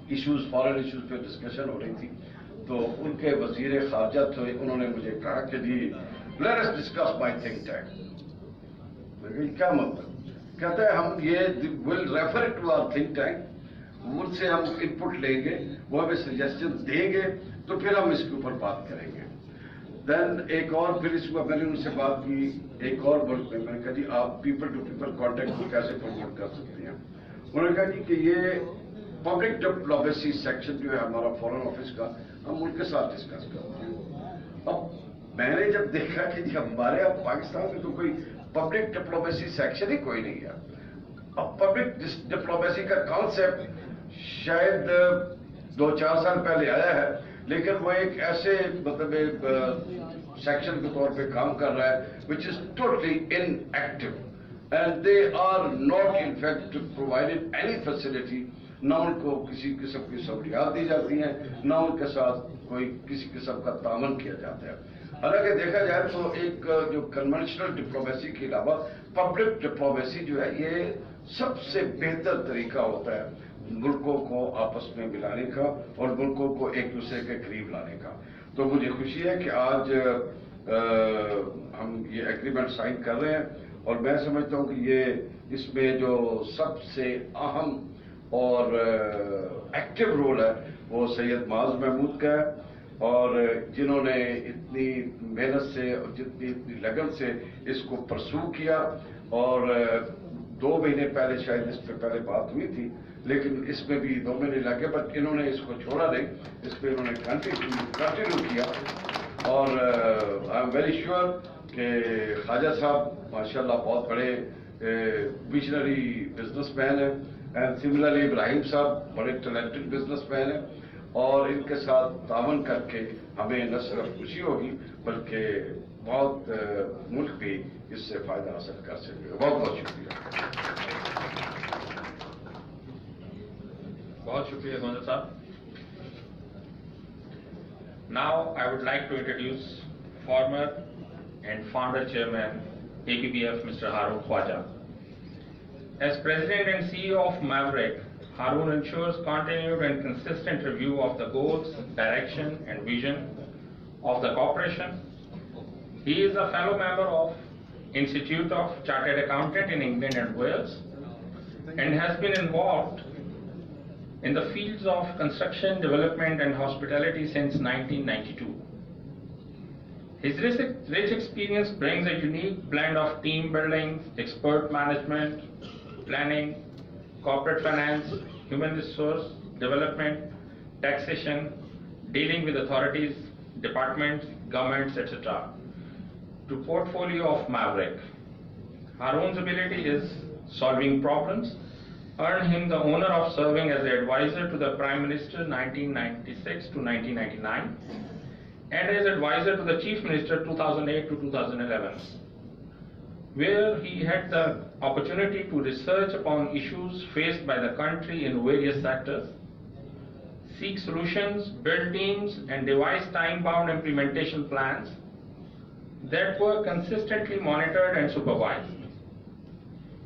ایشوز, فارن ایشوز پہ ڈسکشن ہو رہی تھی, تو ان کے وزیر خارجہ تھے, انہوں نے مجھے کہا کہ جی let us discuss my think tank. میں کہا کیا مطلب؟ کہتا ہے ہم یہ will refer to our think tank, ان سے ہم ان پٹ لیں گے, وہ ہمیں سجیشن دیں گے, تو پھر ہم اس کے اوپر بات کریں گے. دین ایک اور پھر اس کو میں نے ان سے بات کی ایک اور ملک میں نے کہا جی آپ پیپل ٹو پیپل کانٹیکٹ کو کیسے پروموٹ کر سکتے ہیں. انہوں نے کہا جی کہ یہ پبلک ڈپلومیسی سیکشن جو ہے ہمارا فورن آفس کا, ہم ان کے ساتھ ڈسکس کرتے ہیں. اب میں نے جب دیکھا کہ جی ہمارے اب پاکستان میں تو کوئی پبلک ڈپلومیسی سیکشن ہی کوئی نہیں ہے. اب پبلک ڈپلومیسی کا کانسیپٹ شاید 2-4 سال پہلے آیا ہے, لیکن وہ ایک ایسے مطلب سیکشن کے طور پہ کام کر رہا ہے which is totally inactive and they are not in fact provided any facility. نہ ان کو کسی قسم کی سہولیات دی جاتی ہیں, نہ ان کے ساتھ کوئی کسی قسم کا تعاون کیا جاتا ہے. حالانکہ دیکھا جائے تو ایک جو کنونشنل ڈپلومیسی کے علاوہ پبلک ڈپلومیسی جو ہے یہ سب سے بہتر طریقہ ہوتا ہے ملکوں کو آپس میں ملانے کا اور ملکوں کو ایک دوسرے کے قریب لانے کا. تو مجھے خوشی ہے کہ آج ہم یہ ایگریمنٹ سائن کر رہے ہیں, اور میں سمجھتا ہوں کہ یہ اس میں جو سب سے اہم اور ایکٹیو رول ہے وہ سید معاذ محمود کا ہے, اور جنہوں نے اتنی محنت سے اور اتنی لگن سے اس کو پرسو کیا. اور 2 مہینے پہلے شاید اس پہ پہلے بات ہوئی تھی, لیکن اس میں بھی 2 مہینے لگے, بٹ انہوں نے اس کو چھوڑا نہیں, اس پہ انہوں نے کنٹینیو کیا. اور آئی ایم ویری شیور کہ خواجہ صاحب ماشاءاللہ بہت بڑے ویژنری بزنس مین ہیں, اینڈ سملرلی ابراہیم صاحب بڑے ٹیلنٹڈ بزنس مین ہیں, اور ان کے ساتھ تعاون کر کے ہمیں نہ صرف خوشی ہوگی بلکہ بہت ملک بھی اس سے فائدہ حاصل کر سکے گا. بہت بہت شکریہ. بہت شکریہ گونجا صاحب. Now I would like to introduce former and founder chairman APBF Mr. Haroon Khwaja. As president and CEO of Maverick, Haroon ensures continued and consistent review of the goals, direction and vision of the corporation. He is a fellow member of Institute of Chartered Accountant in England and Wales and has been involved in the fields of construction, development and hospitality since 1992. His rich experience brings a unique blend of team building, expert management, planning, corporate finance, human resource development, taxation, dealing with authorities, departments, governments, etc. to portfolio of Maverick. Haroon's ability is solving problems earned him the honor of serving as the advisor to the Prime Minister 1996 to 1999 and as advisor to the Chief Minister 2008 to 2011, where he had the opportunity to research upon issues faced by the country in various sectors, seek solutions, build teams and devise time-bound implementation plans that were consistently monitored and supervised.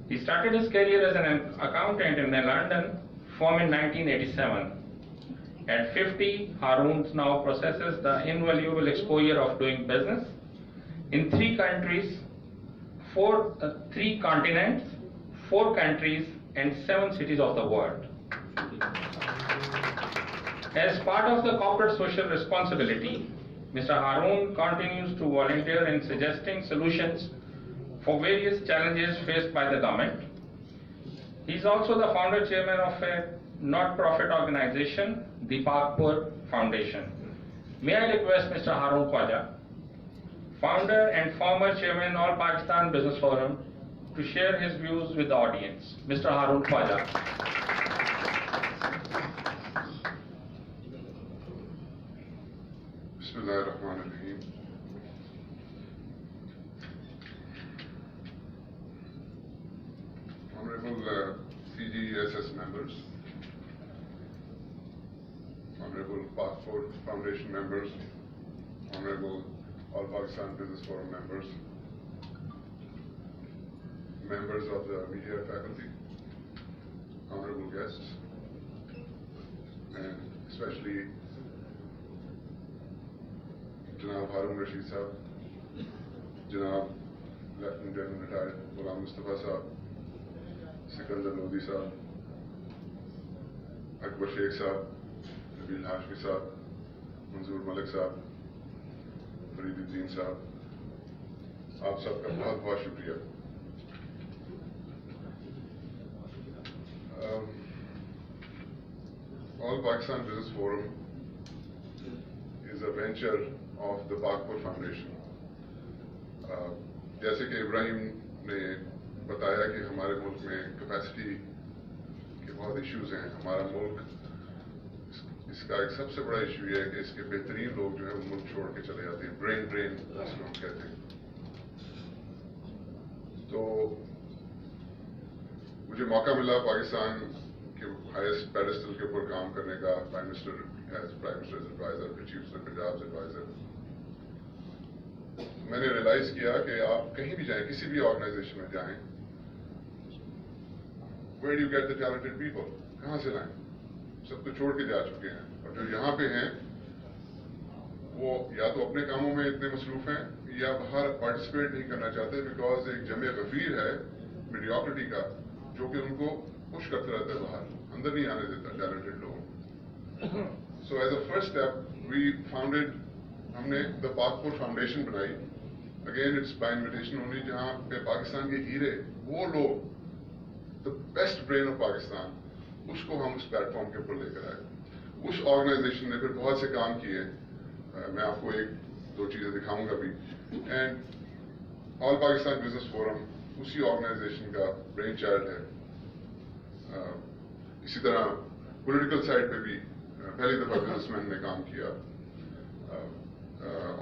He started his career as an accountant in the London firm in 1987. At 50, Haroon now possesses the invaluable exposure of doing business in 3 countries, 3 continents, 4 countries, and 7 cities of the world. As part of the corporate social responsibility, Mr. Haroon continues to volunteer in suggesting solutions for various challenges faced by the government. He is also the founder chairman of a not-profit organization, the Pakpur Foundation. May I request Mr. Haroon Khwaja, founder and former chairman All Pakistan Business Forum, to share his views with the audience. Mr. Haroon Khwaja. Bismillahirrahmanirrahim. Honorable CGSS members, Honorable Pakpur Foundation members, Honorable All Pakistan Business Forum members, members of the media faculty, honorable guests, and especially Janab Haroon Rashid Sahab, Janab Lieutenant General Retired Ghulam Mustafa Sahab, Sikandar Lodi Sahab, Akbar Sheikh Sahab, Nabil Hashmi Sahab, Manzoor Malik Sahab, Fariduddin Sahab, آپ سب کا بہت بہت شکریہ. All Pakistan Business Forum is a venture of the Pakpur Foundation. جیسے کہ ابراہیم نے بتایا کہ ہمارے ملک میں کیپیسٹی کے بہت ایشوز ہیں. ہمارا ملک اس کا ایک سب سے بڑا ایشو یہ ہے کہ اس کے بہترین لوگ جو ہیں وہ ملک چھوڑ کے چلے جاتے ہیں. برین ڈرین جس کو ہم کہتے ہیں. تو مجھے موقع ملا پاکستان کے ہائیسٹ پیڈسٹل کے اوپر کام کرنے کا, پرائم منسٹر ایڈوائزر, پھر چیف پنجاب ایڈوائزر. میں نے ریئلائز کیا کہ آپ کہیں بھی جائیں, کسی بھی آرگنائزیشن میں جائیں, where do you get the talented people, کہاں سے لائیں؟ سب تو چھوڑ کے جا چکے ہیں, اور جو یہاں پہ ہیں وہ یا تو اپنے کاموں میں اتنے مصروف ہیں یا باہر پارٹیسپیٹ نہیں کرنا چاہتے, بیکاز ایک جمع غفیر ہے میڈیوکریٹی کا جو کہ ان کو پش کرتا رہتا ہے باہر, اندر نہیں آنے دیتا ٹیلنٹڈ لوگوں. So as a first step we founded, ہم نے دا پاکپور فاؤنڈیشن بنائی. Again it's by invitation only, جہاں پہ پاکستان کے ہیرے, وہ لوگ, the best brain of Pakistan, اس کو ہم اس پلیٹ فارم کے اوپر لے کر آئے. اس آرگنائزیشن نے پھر بہت سے کام کیے, میں آپ کو ایک دو چیزیں دکھاؤں گا بھی. And all Pakistan business forum اسی آرگنائزیشن کا برین چائلڈ ہے. اسی طرح پولیٹیکل سائڈ پہ بھی پہلی دفعہ بزنس مین نے کام کیا,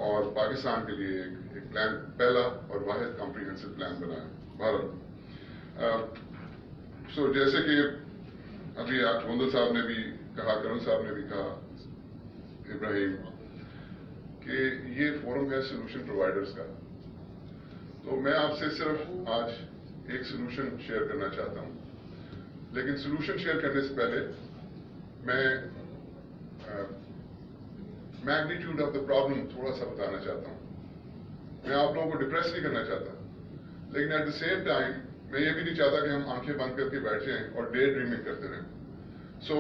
اور پاکستان کے لیے ایک پلان, پہلا اور واحد کمپریہنسو پلان بنایا بھارت. سو جیسے کہ ابھی گوندل صاحب نے بھی کہا, کرن صاحب نے بھی کہا, ابراہیم, کہ یہ فورم ہے سولوشن پرووائڈرز کا. تو میں آپ سے صرف آج ایک سولوشن شیئر کرنا چاہتا ہوں, لیکن سولوشن شیئر کرنے سے پہلے میں میگنیٹیوڈ آف دا پرابلم تھوڑا سا بتانا چاہتا ہوں. میں آپ لوگوں کو ڈپریس نہیں کرنا چاہتا, لیکن ایٹ دا سیم ٹائم میں یہ بھی نہیں چاہتا کہ ہم آنکھیں بند کر کے بیٹھ جائیں اور ڈے ڈریمنگ کرتے رہیں. So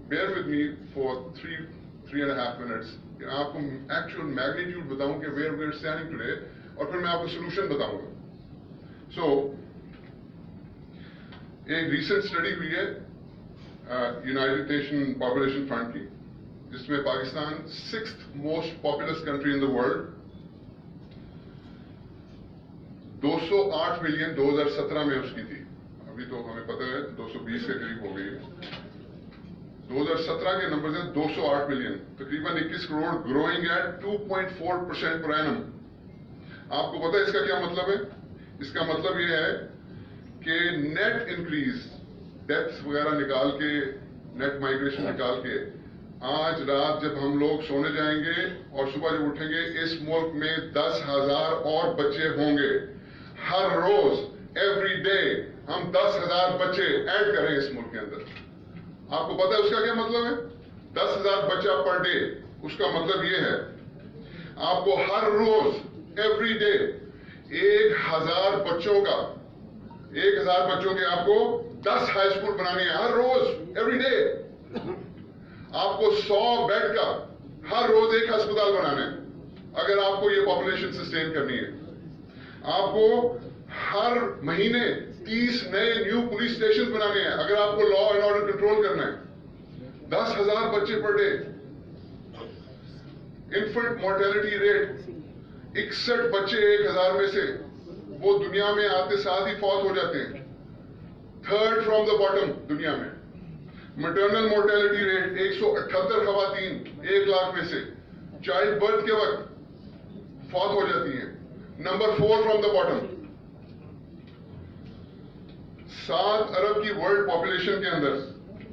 bear with me for 3.5 minutes کہ آپ کو ایکچوئل میگنیٹیوڈ بتاؤں کہ where we are standing today, اور پھر میں آپ کو سولوشن بتاؤں گا. سو ایک ریسنٹ اسٹڈی ہوئی ہے یونائٹڈ نیشن پاپولیشن فنڈ کی, جس میں Pakistan 6th most populous country in the world, 208 million 2017 میں اس کی تھی. ابھی تو ہمیں پتہ ہے 220 کے قریب ہو گئی ہے. 2017 کے نمبر ہیں 208 ملین, تقریباً 21 crore, growing at 2.4% per annum. آپ کو پتہ ہے اس کا کیا مطلب ہے؟ اس کا مطلب یہ ہے کہ نیٹ انکریز, ڈیتھ وغیرہ نکال کے, نیٹ مائگریشن نکال کے, آج رات جب ہم لوگ سونے جائیں گے اور صبح جب اٹھیں گے, اس ملک میں 10,000 اور بچے ہوں گے. ہر روز, ایوری ڈے, ہم 10,000 بچے ایڈ کریں اس ملک کے اندر. آپ کو پتا ہے اس کا کیا مطلب ہے؟ 10,000 بچہ پر ڈے. اس کا مطلب یہ ہے آپ کو ہر روز, ایوری ڈے, 1,000 بچوں کا, 1,000 بچوں کے آپ کو 10 ہائی اسکول بنانی ہے ہر روز, ایوری ڈے. آپ کو 100 بیڈ کا ہر روز ایک ہسپتال بنانا ہے اگر آپ کو یہ پاپولیشن سسٹین کرنی ہے. آپ کو ہر مہینے 30 نئے نیو پولیس اسٹیشن بنانے ہیں اگر آپ کو لا اینڈ آرڈر کنٹرول کرنا ہے. 10,000 بچے per day. Infant mortality rate 61 بچے 1,000 میں سے وہ دنیا میں آتے ساتھ ہی فوت ہو جاتے ہیں. 3rd فرام دا باٹم دنیا میں. مٹرنل مورٹیلٹی ریٹ 178 خواتین 1 لاکھ میں سے چائلڈ برتھ کے وقت فوت ہو جاتی ہیں. Number 4 from the bottom. 7 ارب کی ورلڈ پاپولیشن کے اندر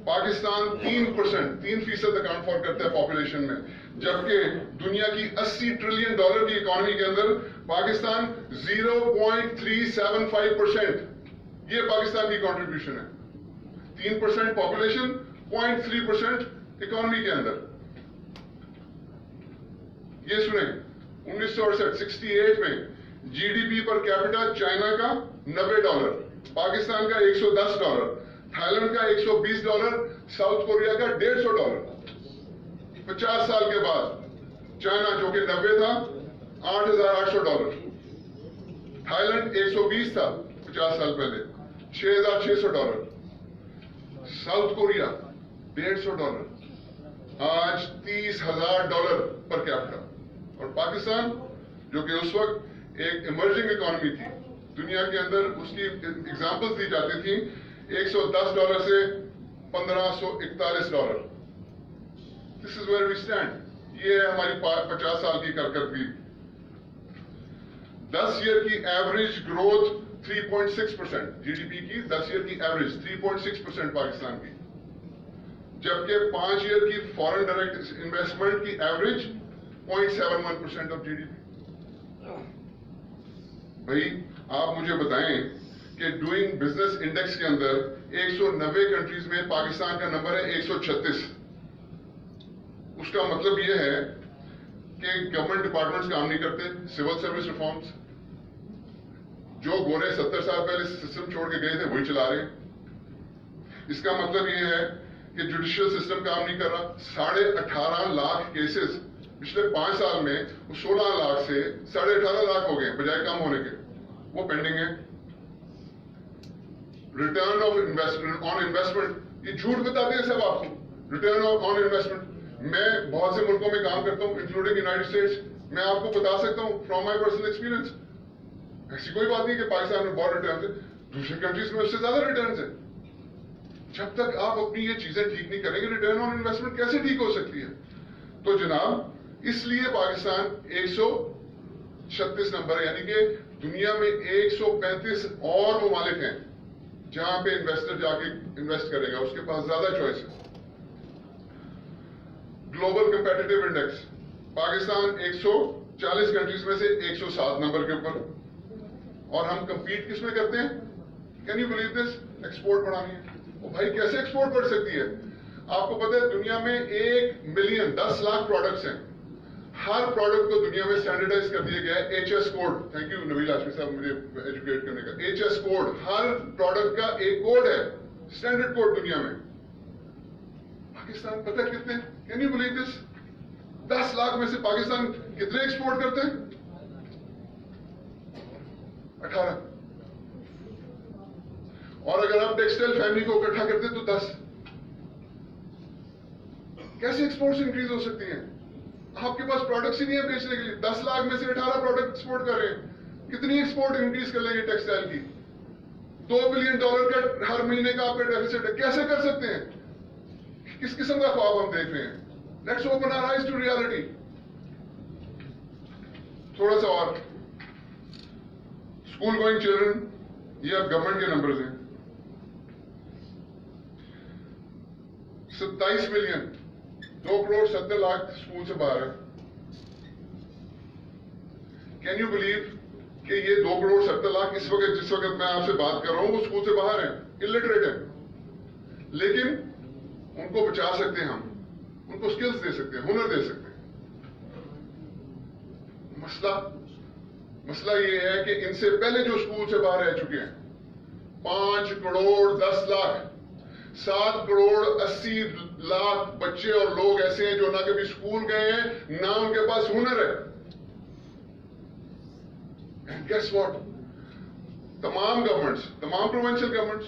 پاکستان 3% اکاؤنٹ فار کرتا ہے پاپولیشن میں، جبکہ دنیا کی $80 ٹریلین کی اکانومی کے اندر پاکستان 0.375%. یہ پاکستان کی کنٹریبیوشن ہے. 3% پاپولیشن، 0.3% اکانومی کے اندر. یہ سنیں 1968 میں G D P per capita China کا $90، پاکستان کا $110، تھائی لینڈ کا $120، ساؤتھ کوریا کا $150. 50 سال کے بعد چائنا جو کہ 90 تھا $8,800، تھائی لینڈ 120 تھا 50 سال پہلے $6,600، ساؤتھ کوریا $150، آج $30,000 پر کیپٹا. اور پاکستان جو کہ اس وقت ایک ایمرجنگ اکانومی تھی دنیا کے اندر، اس کی ایگزامپلس دی جاتی تھیں $110 سے $1,541. دس از ویئر وی اسٹینڈ. یہ ہے ہماری 50 سال کی کارکردگی. 10 ایئر کی average growth 3.6%، G D P کی 10 ایئر کی ایوریج 3.6% پاکستان کی، جبکہ 5 ایئر کی فارن ڈائریکٹ انویسٹمنٹ کی average 0.71% of G D P. بھائی آپ مجھے بتائیں کہ ڈوئنگ بزنس انڈیکس کے اندر 190 کنٹریز میں پاکستان کا نمبر ہے 136. اس کا مطلب یہ ہے کہ گورنمنٹ ڈپارٹمنٹس کام نہیں کرتے. سول سروس ریفارمز جو گورے 70 سال پہلے سسٹم چھوڑ کے گئے تھے وہی چلا رہے ہیں. اس کا مطلب یہ ہے کہ جوڈیشل سسٹم کام نہیں کر رہا. 18.5 لاکھ کیسز پچھلے 5 سال میں 16 لاکھ سے 18.5 لاکھ ہو گئے بجائے کم ہونے کے، وہ پینڈنگ ہے. ریٹرن آف آن انویسٹمنٹ، یہ جھوٹ بتاتے ہیں سب آپ کو. ریٹرن آن انویسٹمنٹ، میں بہت سے ملکوں میں کام کرتا ہوں انکلوڈنگ یونائٹڈ اسٹیٹس. میں آپ کو بتا سکتا ہوں فرام مائی پرسنل ایکسپیرینس، ایسی کوئی بات نہیں کہ پاکستان میں بہت ریٹرنس ہے، دوسری کنٹریز میں اس سے زیادہ ریٹرنس ہے. جب تک آپ اپنی یہ چیزیں ٹھیک نہیں کریں گے ریٹرن آن انویسٹمنٹ کیسے ٹھیک ہو سکتی ہے؟ تو جناب اس لیے پاکستان 136 نمبر ہے، یعنی کہ دنیا میں 135 اور ممالک ہیں جہاں پہ انویسٹر جا کے انویسٹ کرے گا، اس کے پاس زیادہ چوائس ہے. Global competitive index Pakistan 140 countries میں سے 107 نمبر کے اوپر. اور ہم کمپیٹ کس میں کرتے ہیں؟ Can you believe this? Export بڑھانی ہے. بھائی کیسے ایکسپورٹ بڑھ سکتی ہے؟ آپ کو پتا ہے دنیا میں 1 ملین 10 لاکھ پروڈکٹس ہیں. ہر پروڈکٹ کو دنیا میں اسٹینڈرڈائز کر دیا گیا ہے HS کوڈ. تھینک یو نویل آشمی صاحب مجھے ایجوکیٹ کرنے کا. HS کوڈ ہر پروڈکٹ کا ایک کوڈ ہے، اسٹینڈرڈ کوڈ دنیا میں. پاکستان پتہ کتنے؟ کین یو بلیو دس؟ 10 لاکھ میں سے پاکستان کتنے ایکسپورٹ کرتے ہیں؟ 18. اور اگر آپ ٹیکسٹائل فیملی کو اکٹھا کرتے تو 10. کیسے ایکسپورٹس انکریز ہو سکتی ہیں؟ آپ کے پاس پروڈکٹس ہی نہیں ہے بیچنے کے لیے. 10 لاکھ میں سے 18 پروڈکٹ ایکسپورٹ کر رہے ہیں. کتنی ایکسپورٹ انکریز کر لیں گے ٹیکسٹائل کی؟ $2 بلین کا ہر مہینے کا آپ کا ڈیفیسٹ ہے. کیسے کر سکتے ہیں؟ کس قسم کا خواب ہم دیکھ رہے ہیں؟ Let's open our eyes to reality. تھوڑا سا اور اسکول گوئنگ چلڈرن، یہ اب گورنمنٹ کے نمبرز ہیں. 27 ملین 2 کروڑ 70 لاکھ اسکول سے باہر ہے. کین یو بلیو کہ یہ 2 کروڑ 70 لاکھ اس وقت جس وقت میں آپ سے بات کر رہا ہوں وہ اسکول سے باہر ہیں، الٹریٹ ہیں. لیکن ان کو بچا سکتے ہیں ہم، ان کو سکلز دے سکتے ہیں، ہنر دے سکتے ہیں. مسئلہ یہ ہے کہ ان سے پہلے جو اسکول سے باہر رہ چکے ہیں 5 کروڑ 10 لاکھ 7 کروڑ 80 लाख बच्चे और लोग ऐसे हैं जो ना कभी स्कूल गए हैं, ना उनके पास हुनर है। And guess what? तमाम गवर्नमेंट्स, तमाम provincial governments,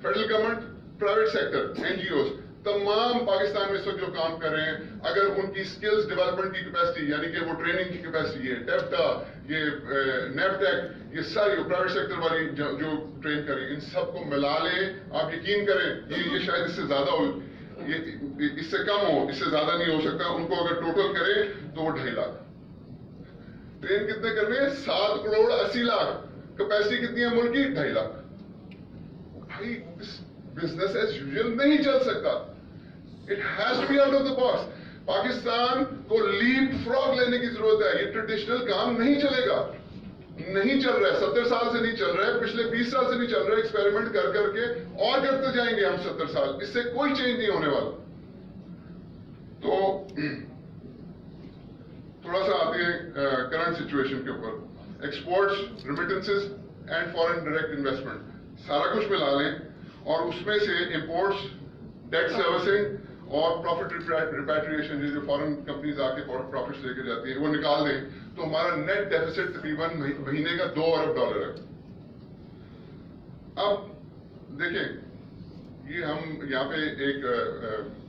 federal government, private sector, NGO, तमाम पाकिस्तान में इस वक्त जो काम कर रहे हैं, अगर उनकी स्किल्स डेवलपमेंट की कैपेसिटी, यानी कि वो ट्रेनिंग की कैपेसिटी है, टेफ्टा, ये नेपटेक, ये सारी प्राइवेट सेक्टर वाली जो ट्रेन करें, इन सबको मिला लें, आप यकीन करें ये शायद इससे ज्यादा हो, ये इससे कम हो, इससे ज्यादा नहीं हो सकता। उनको अगर टोटल करें तो वो 2.5 लाख। ट्रेन कितने करने हैं? 7 करोड़ 80 लाख। कैपेसिटी कितनी है मुल्क की? 2.5 लाख। भाई बिजनेस एज यूजुअल नहीं चल सकता। It has to be out of the box. Pakistan को लीप फ्रॉग लेने की जरूरत है। ये ट्रेडिशनल काम नहीं चलेगा, नहीं चल रहा है, 70 साल से नहीं चल रहा है, पिछले 20 साल से नहीं चल रहा है। एक्सपेरिमेंट कर करके और करते जाएंगे हम 70 साल, इससे कोई चेंज नहीं होने वाला। तो थोड़ा सा आते हैं करंट सिचुएशन के ऊपर। Exports, remittances and foreign direct investment सारा कुछ मिला लें और उसमें से इंपोर्ट्स, डेट सर्विसिंग और प्रॉफिट रिपैट्रिएशन, जो फॉरेन कंपनीज आके प्रॉफिट्स लेके जाती है, वो निकाल दें तो हमारा नेट डेफिसिट तकरीबन महीने का $2 अरब है। अब देखें, ये हम यहाँ पे एक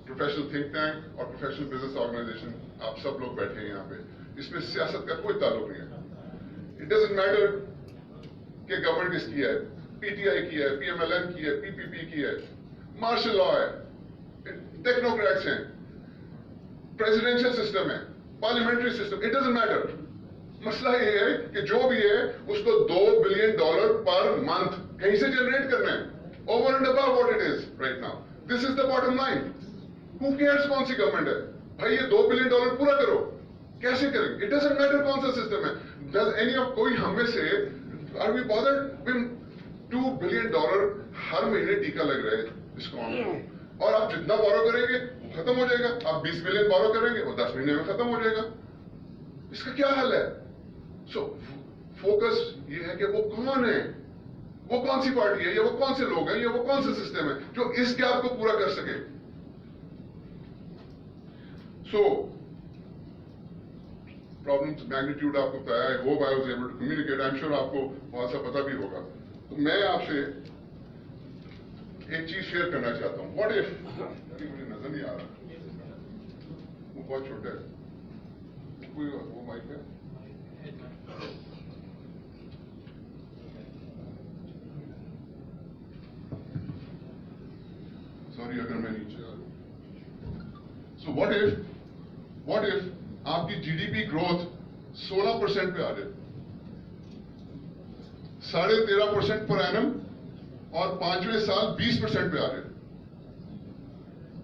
प्रोफेशनल थिंक टैंक और प्रोफेशनल बिजनेस ऑर्गेनाइजेशन आप सब लोग बैठे हैं यहाँ पे, इसमें सियासत का कोई ताल्लुक नहीं है। इट डजंट मैटर कि गवर्नमेंट किसकी है, पीटीआई की है, पीएमएलएन की है, पीपीपी की है, मार्शल लॉ है, टेक्नोक्रेट्स हैं, प्रेसिडेंशियल सिस्टम है, parliamentary system, it doesn't matter. मसला ये है कि जो भी है उसको $2 बिलियन पर मंथ कहीं से जनरेट करना है, over and above what it is right now. This is the bottom line. Who cares कौन सी गवर्नमेंट है? भाई ये $2 बिलियन पूरा करो। कैसे करेंगे? इट डजंट मैटर कौन सा सिस्टम है। डज एनी ऑफ कोई हमें से are we bothered with $2 billion हर महीने टीका लग रहा है इस कौम को, और आप जितना बोरो करेंगे वो खत्म हो जाएगा। आप 20 बिलियन बोरो करेंगे वो 10 महीने में खत्म हो जाएगा। इसका क्या हल है? सो फोकस ये है कि वो कौन है, वो कौन सी पार्टी है, या वो कौन से लोग हैं, या वो कौन सा सिस्टम है जो इस गैप को पूरा कर सके। सो प्रॉब्लम्स मैग्नीट्यूड आपको बताया, I hope I was able to communicate. I am sure आपको बहुत सा पता भी होगा। तो मैं आपसे एक चीज शेयर करना चाहता हूं। व्हाट इफ, अभी मुझे नजर नहीं आ रहा, वो बहुत छोटा है, कोई वो माइक है, सॉरी अगर मैं नीचे आ रहा। सो व्हाट इफ आपकी जीडीपी ग्रोथ 16% पे आ जाए, 13.5% पर एनम, और 5वें साल 20% पे आ जाए।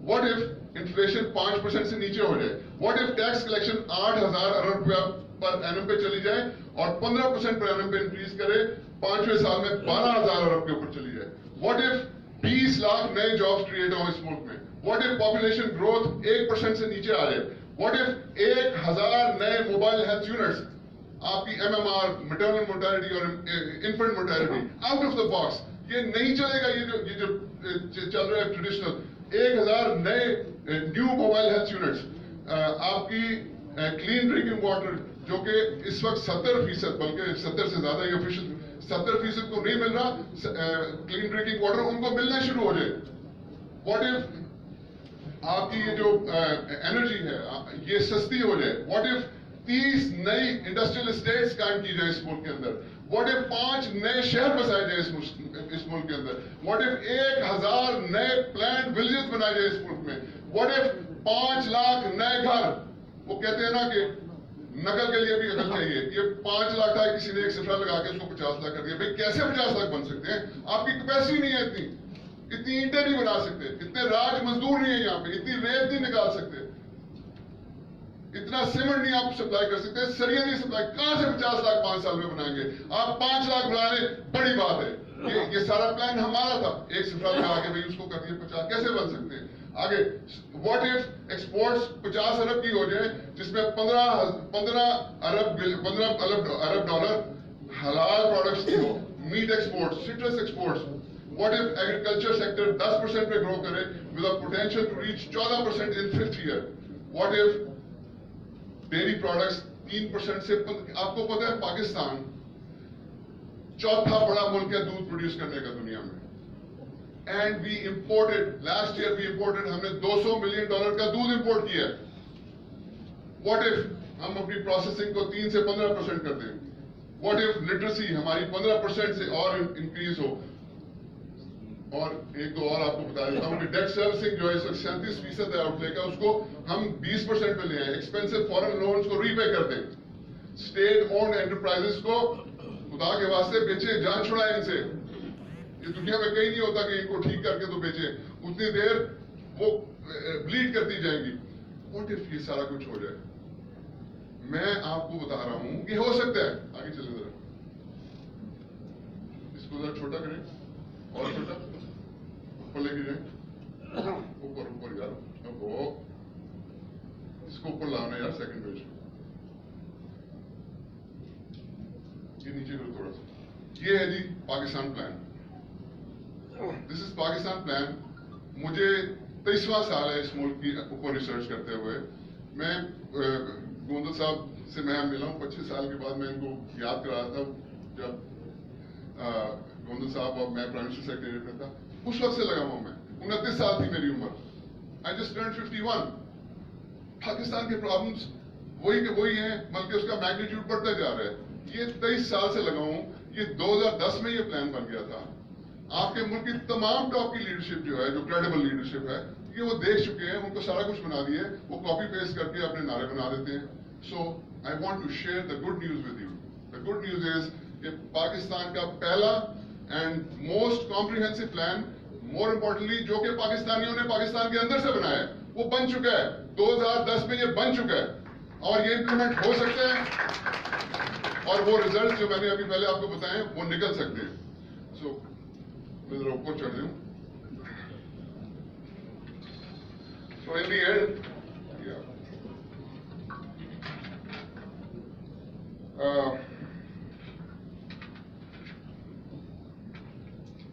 व्हाट इफ इन्फ्लेशन 5% से नीचे हो जाए? व्हाट इफ टैक्स कलेक्शन 8,000 अरब रुपया पर एनम पे चली जाए और 15% पर एनम पे इंक्रीज करे, 5वें साल में 12,000 अरब के ऊपर चली जाए? व्हाट इफ 20 लाख नए जॉब्स क्रिएट हो इस मुल्क में? व्हाट इफ पॉपुलेशन ग्रोथ 1% से नीचे आ जाए? व्हाट इफ 1,000 नए मोबाइल हेल्थ यूनिट्स, आपकी MMR, मैटरनल मोर्टेलिटी और infant mortality out of the box? ये नहीं चलेगा। ये जो चल रहा है ट्रेडिशनल, 1,000 नए न्यू मोबाइल हेल्थ यूनिट्स, आपकी क्लीन ड्रिंकिंग वाटर जो कि इस वक्त 70%, बल्कि 70 से ज्यादा ये ऑफिशियल 70% को नहीं मिल रहा, क्लीन ड्रिंकिंग वाटर उनको मिलना शुरू हो जाए। व्हाट इफ आपकी ये जो एनर्जी है ये सस्ती हो जाए? व्हाट इफ 30 नई इंडस्ट्रियल एस्टेट्स कायम की जाए इस मुल्क के अंदर? व्हाट इफ 5 नए शहर बसाए जाए इस मुल्क के अंदर? व्हाट इफ 1,000 नए प्लांट विलेजेस बनाए जाए इस मुल्क में? व्हाट इफ 5 लाख नए घर? वो कहते हैं ना कि नकल के लिए भी अकल चाहिए। ये 5 लाख था, किसी ने एक सिफरा लगा के उसको 50 लाख कर दिया। भाई कैसे 50 लाख बन सकते हैं? आपकी कैपेसिटी नहीं है इतनी ईंटें नहीं बना सकते, इतने राज मजदूर नहीं है यहाँ पे, इतनी रेत नहीं निकाल सकते, इतना सीमेंट नहीं आप सप्लाई कर सकते, सरिया नहीं सप्लाई, कहां से 50 लाख 5 साल में बनाएंगे? आप 5 लाख बना रहे, बड़ी बात है। ये सारा प्लान हमारा था, एक सिफरा लगा के भाई उसको कर दिया 50, कैसे बन सकते हैं? आगे व्हाट इफ एक्सपोर्ट्स 50 अरब की हो जाए, जिसमें 15 अरब डॉलर हलाल प्रोडक्ट्स की हो, meat exports, citrus exports, What if agriculture sector 10% पे grow करे with a potential to reach 14% in 5th year? What if dairy products 3% से, आपको पता है पाकिस्तान चौथा बड़ा मुल्क है दूध प्रोड्यूस करने का दुनिया में, and we imported, last year we imported, हमने $200 मिलियन का दूध इंपोर्ट किया है. व्हाट इफ हम अपनी प्रोसेसिंग को 3 से 15% कर दें? व्हाट इफ लिटरेसी हमारी 15% से और इंक्रीज हो? और एक दो और आपको बता देता हूं कि डेट सर्विसिंग जो है 37% है आउटले का, उसको हम 20% पे ले आए, एक्सपेंसिव फॉरेन लोन्स को रीपे कर दें, स्टेट ओन्ड एंटरप्राइजेस को खुदा के वास्ते बेचे, जान छुड़ाए इनसे. ये दुनिया में कहीं नहीं होता कि इनको ठीक करके तो बेचे, उतनी देर वो ब्लीड करती जाएंगी. व्हाट इफ ये सारा कुछ हो जाए? मैं आपको बता रहा हूं कि हो सकता है. आगे चले जरा, इसको जरा छोटा करें और छोटा ऊपर लेके जाए, ऊपर ऊपर यार, अब वो इसको ऊपर लाना यार, सेकंड पेज ये नीचे करो थोड़ा सा. ये है जी Pakistan plan. This is Pakistan plan. मुझे 23वां साल है इस मुल्क की ऊपर रिसर्च करते हुए. मैं गोंदल साहब से मैं मिला हूं 25 साल के बाद. मैं इनको याद करा रहा था जब गोंदल साहब और मैं प्राइम मिनिस्टर सेक्रेटरी में था, उस वक्त से लगा हुआ मैं. 29 साल थी मेरी उम्र. I just turned 51. पाकिस्तान के प्रॉब्लम्स वही के वही हैं, बल्कि उसका मैग्नीट्यूड बढ़ता जा रहा है. ये 23 साल से लगा हूं. ये 2010 में ये प्लान बन गया था. आपके मुल्क की तमाम टॉप की लीडरशिप जो है, जो क्रेडिबल लीडरशिप है, ये वो देख चुके हैं, उनको सारा कुछ बना दिए, वो कॉपी पेस्ट करके अपने नारे बना देते हैं. So I want to share the good news with you. The good news is कि पाकिस्तान का पहला and most comprehensive plan, more importantly जो कि पाकिस्तानियों ने पाकिस्तान के अंदर से बनाया है, वो बन चुका है. 2010 में ये बन चुका है और ये इंप्लीमेंट हो सकता है, और वो रिजल्ट जो मैंने अभी पहले आपको बताए वो निकल सकते हैं. सो मैं जरा ऊपर चढ़ दूं. सो इन दी एंड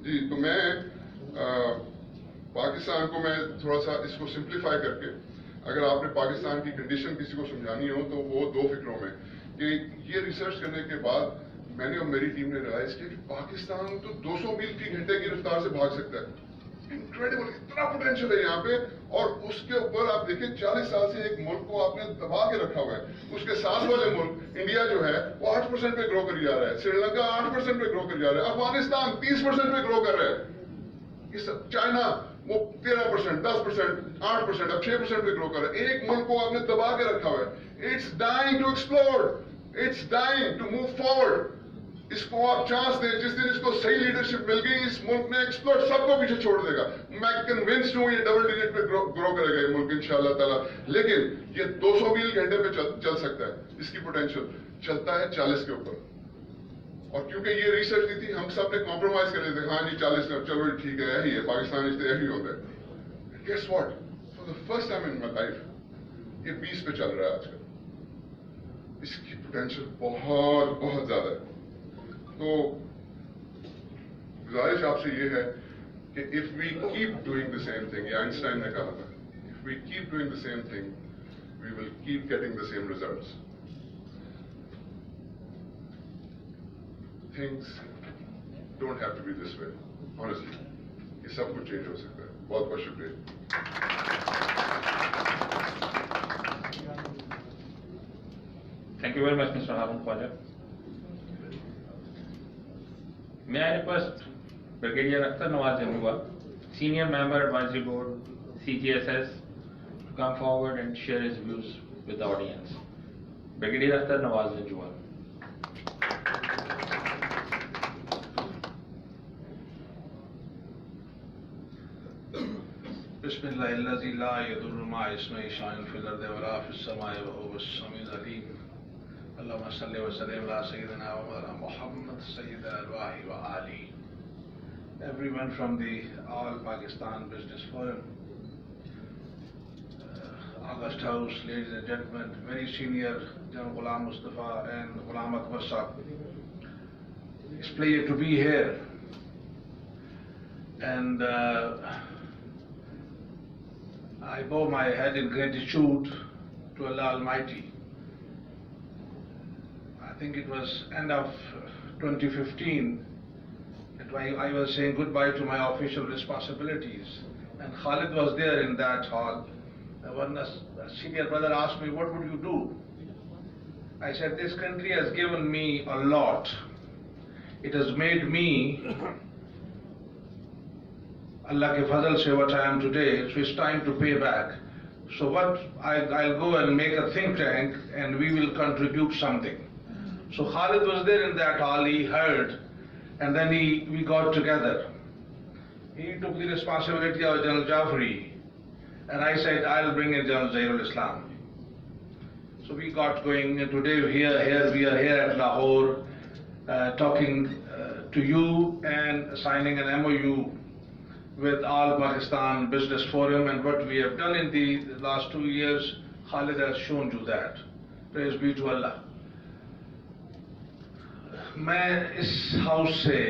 जी, तो मैं पाकिस्तान को मैं थोड़ा सा इसको सिंप्लीफाई करके, अगर आपने पाकिस्तान की कंडीशन किसी को समझानी हो तो वो 2 फिक्रों में, कि ये रिसर्च करने के बाद मैंने और मेरी टीम ने रियलाइज किया कि पाकिस्तान तो 200 मील की घंटे की रफ्तार से भाग सकता है. इनक्रेडिबल, इतना पोटेंशियल है यहाँ पे. और उसके ऊपर आप देखिए 40 साल से एक मुल्क को आपने दबा के रखा हुआ है. उसके साथ वाले मुल्क इंडिया जो है वो 8% पे ग्रो कर जा रहा है, श्रीलंका 8% पे ग्रो कर जा रहा है, अफगानिस्तान 30% पे ग्रो कर रहा है, चाइना वो 13%, 10%, 8%, अब 6% पे ग्रो कर रहा है. एक मुल्क को आपने दबा के रखा हुआ है. It's dying to explore, it's dying to move forward. इसको आप चांस दें. जिस दिन इसको सही लीडरशिप मिल गई, इस मुल्क ने एक्सप्लोर सबको पीछे छोड़ देगा. मैं कन्विंस्ड हूं ये डबल डिजिट पे ग्रो करेगा ये मुल्क इंशाअल्लाह ताला. लेकिन ये 200 मील घंटे पे चल सकता है. इसकी पोटेंशियल चलता है 40 के ऊपर. और क्योंकि ये रिसर्च दी थी, हम सब ने कॉम्प्रोमाइज कर लेते, हाँ जी 40 में चलो ठीक है, यही है पाकिस्तान, इससे यही होता है. Guess what, for the first time in my life ये 20 पे चल रहा है आजकल. इसकी पोटेंशियल बहुत बहुत ज्यादा है. तो गुजारिश आपसे ये है कि if we keep doing the same thing, Einstein ने कहा था, if we keep doing the same thing we will keep getting the same results. Things don't have to be this way. Honestly ये सब कुछ चेंज हो सकता है. बहुत बहुत शुक्रिया. Thank you very much, Mr. Harun Khwaja. May I request Brigadier Akhtar Nawaz Janjua, Senior Member Advisory Board, CGSS, to come forward and share his views with the audience. Brigadier Akhtar Nawaz Janjua. बिस्मिल्लाहिर्रहमानिर्रहीम ला यदुर्रु मा इस्मिही शाइउन fill अर्दि वला फिस समाइ व हुवस समीउल अलीम. अल्लाहुम्मा सल्लि व सल्लिम अला सय्यिदिना व मौलाना मुहम्मद सय्यिदल अरवाहि व आली. Everyone from the All Pakistan Business Forum, August House, ladies and gentlemen, very senior General Ghulam Mustafa and Ghulam Akbar Sahab. It's a pleasure to be here. and I bow my head in gratitude to Allah Almighty. I think it was end of 2015 that I was saying goodbye to my official responsibilities, and Khalid was there in that hall. When a senior brother asked me, what would you do? I said, this country has given me a lot. It has made me, Allah ke fazl se, what I am today, so it's time to pay back. So I'll go and make a think tank and we will contribute something. So Khalid was there in that hall, he heard, and then we got together. He took the responsibility of General Jafri, and I said, I'll bring in General Zahirul Islam. So we got going, and today we are here at Lahore, talking to you and signing an MOU with All Pakistan Business Forum, and what we have done in the last 2 years, Khalid has shown you that. Praise be to Allah. میں اس house سے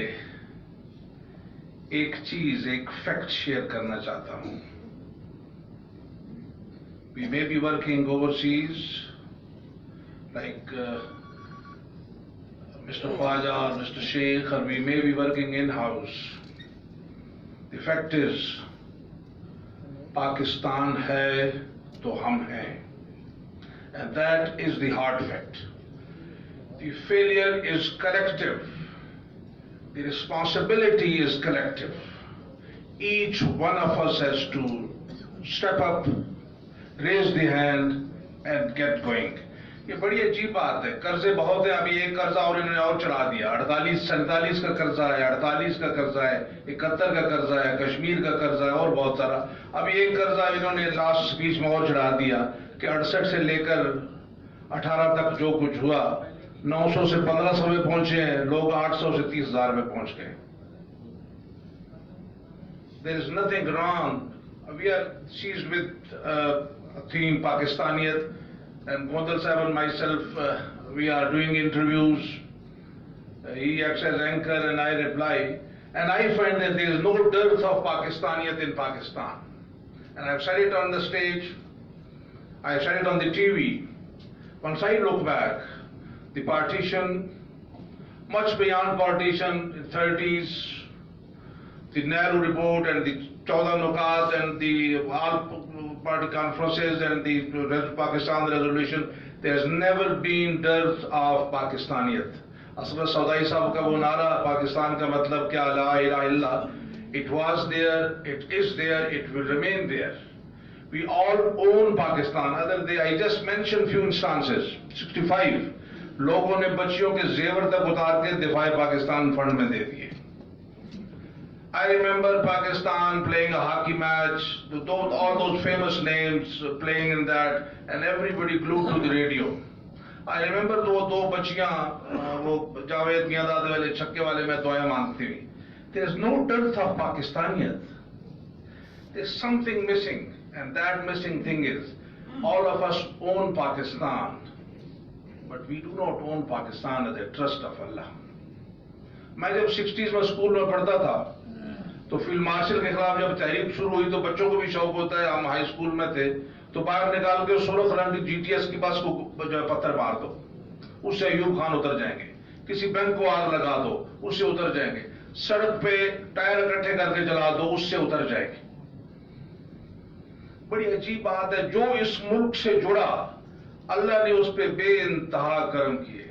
ایک چیز, ایک fact share کرنا چاہتا ہوں. We may be working overseas like Mr. Khwaja or Mr. Sheikh, or we may be working in-house. The fact is, Pakistan ہے تو ہم ہیں, and that is the hard fact. The failure is collective. The responsibility is collective. Each one of us has to step up, raise the hand and get going. یہ بڑی عجیب بات ہے, قرضے بہت ہیں, ابھی ایک قرضہ اور انہوں نے اور چڑھا دیا, 47 کا قرضہ ہے, 48 کا قرضہ ہے, 71 کا قرضہ ہے, کشمیر کا قرضہ ہے, اور بہت سارا. ابھی ایک قرضہ انہوں نے لاسٹ سپیچ میں اور چڑھا دیا کہ 68 سے لے کر 18 تک جو کچھ ہوا, 900 سے 1500 میں پہنچے ہیں لوگ, 800 سے 30,000 میں پہنچ گئے. There is nothing wrong. We are seized with a theme Pakistaniyat, and Gondal Sahib and myself, we are doing interviews. He acts as anchor and I reply, and I find that there is no dearth of Pakistaniyat in Pakistan. And I've said it on the stage, I've said it on the TV. Once I look back, the partition, much beyond partition, in 30s, the Nehru report and the 14 Nukat and the all-party conferences and the Pakistan resolution, there has never been dearth of Pakistaniyat. Asghar Saudai Sahab ka wo nara, Pakistan ka matlab kya, la ilaha illa, it was there, it is there, it will remain there. We all own Pakistan. I just mentioned few instances. 65 لوگوں نے بچیوں کے زیور تک اتار کے دفاع Pakistan fund میں دے دیے. I remember Pakistan playing a hockey match, all those famous names playing in that, and everybody glued to the radio. I remember دو بچیاں وہ جاوید میاں والے چھکے والے میں دعائیں مانگتی ہوئی. There is no dearth of Pakistaniyat. There is something missing, and that missing thing is all of us own Pakistan. But we do not own Pakistan as a trust of Allah. میں جب 60s میں school میں پڑھتا تھا تو field marshal K خلاف جب تحریک شروع ہوئی تو بچوں کو بھی شوق ہوتا ہے, ہم ہائی اسکول میں تھے تو باہر نکال کے سرخ رنگ کی GTS کی بس کو جو ہے پتھر مار دو, اس سے ایوب خان اتر جائیں گے. کسی بینک کو آگ لگا دو, اس سے اتر جائیں گے. سڑک پہ ٹائر اکٹھے کر کے جلا دو, اس سے اتر جائیں گے. بڑی عجیب بات ہے, جو اس ملک سے جڑا اللہ نے اس پہ بے انتہا کرم کیے.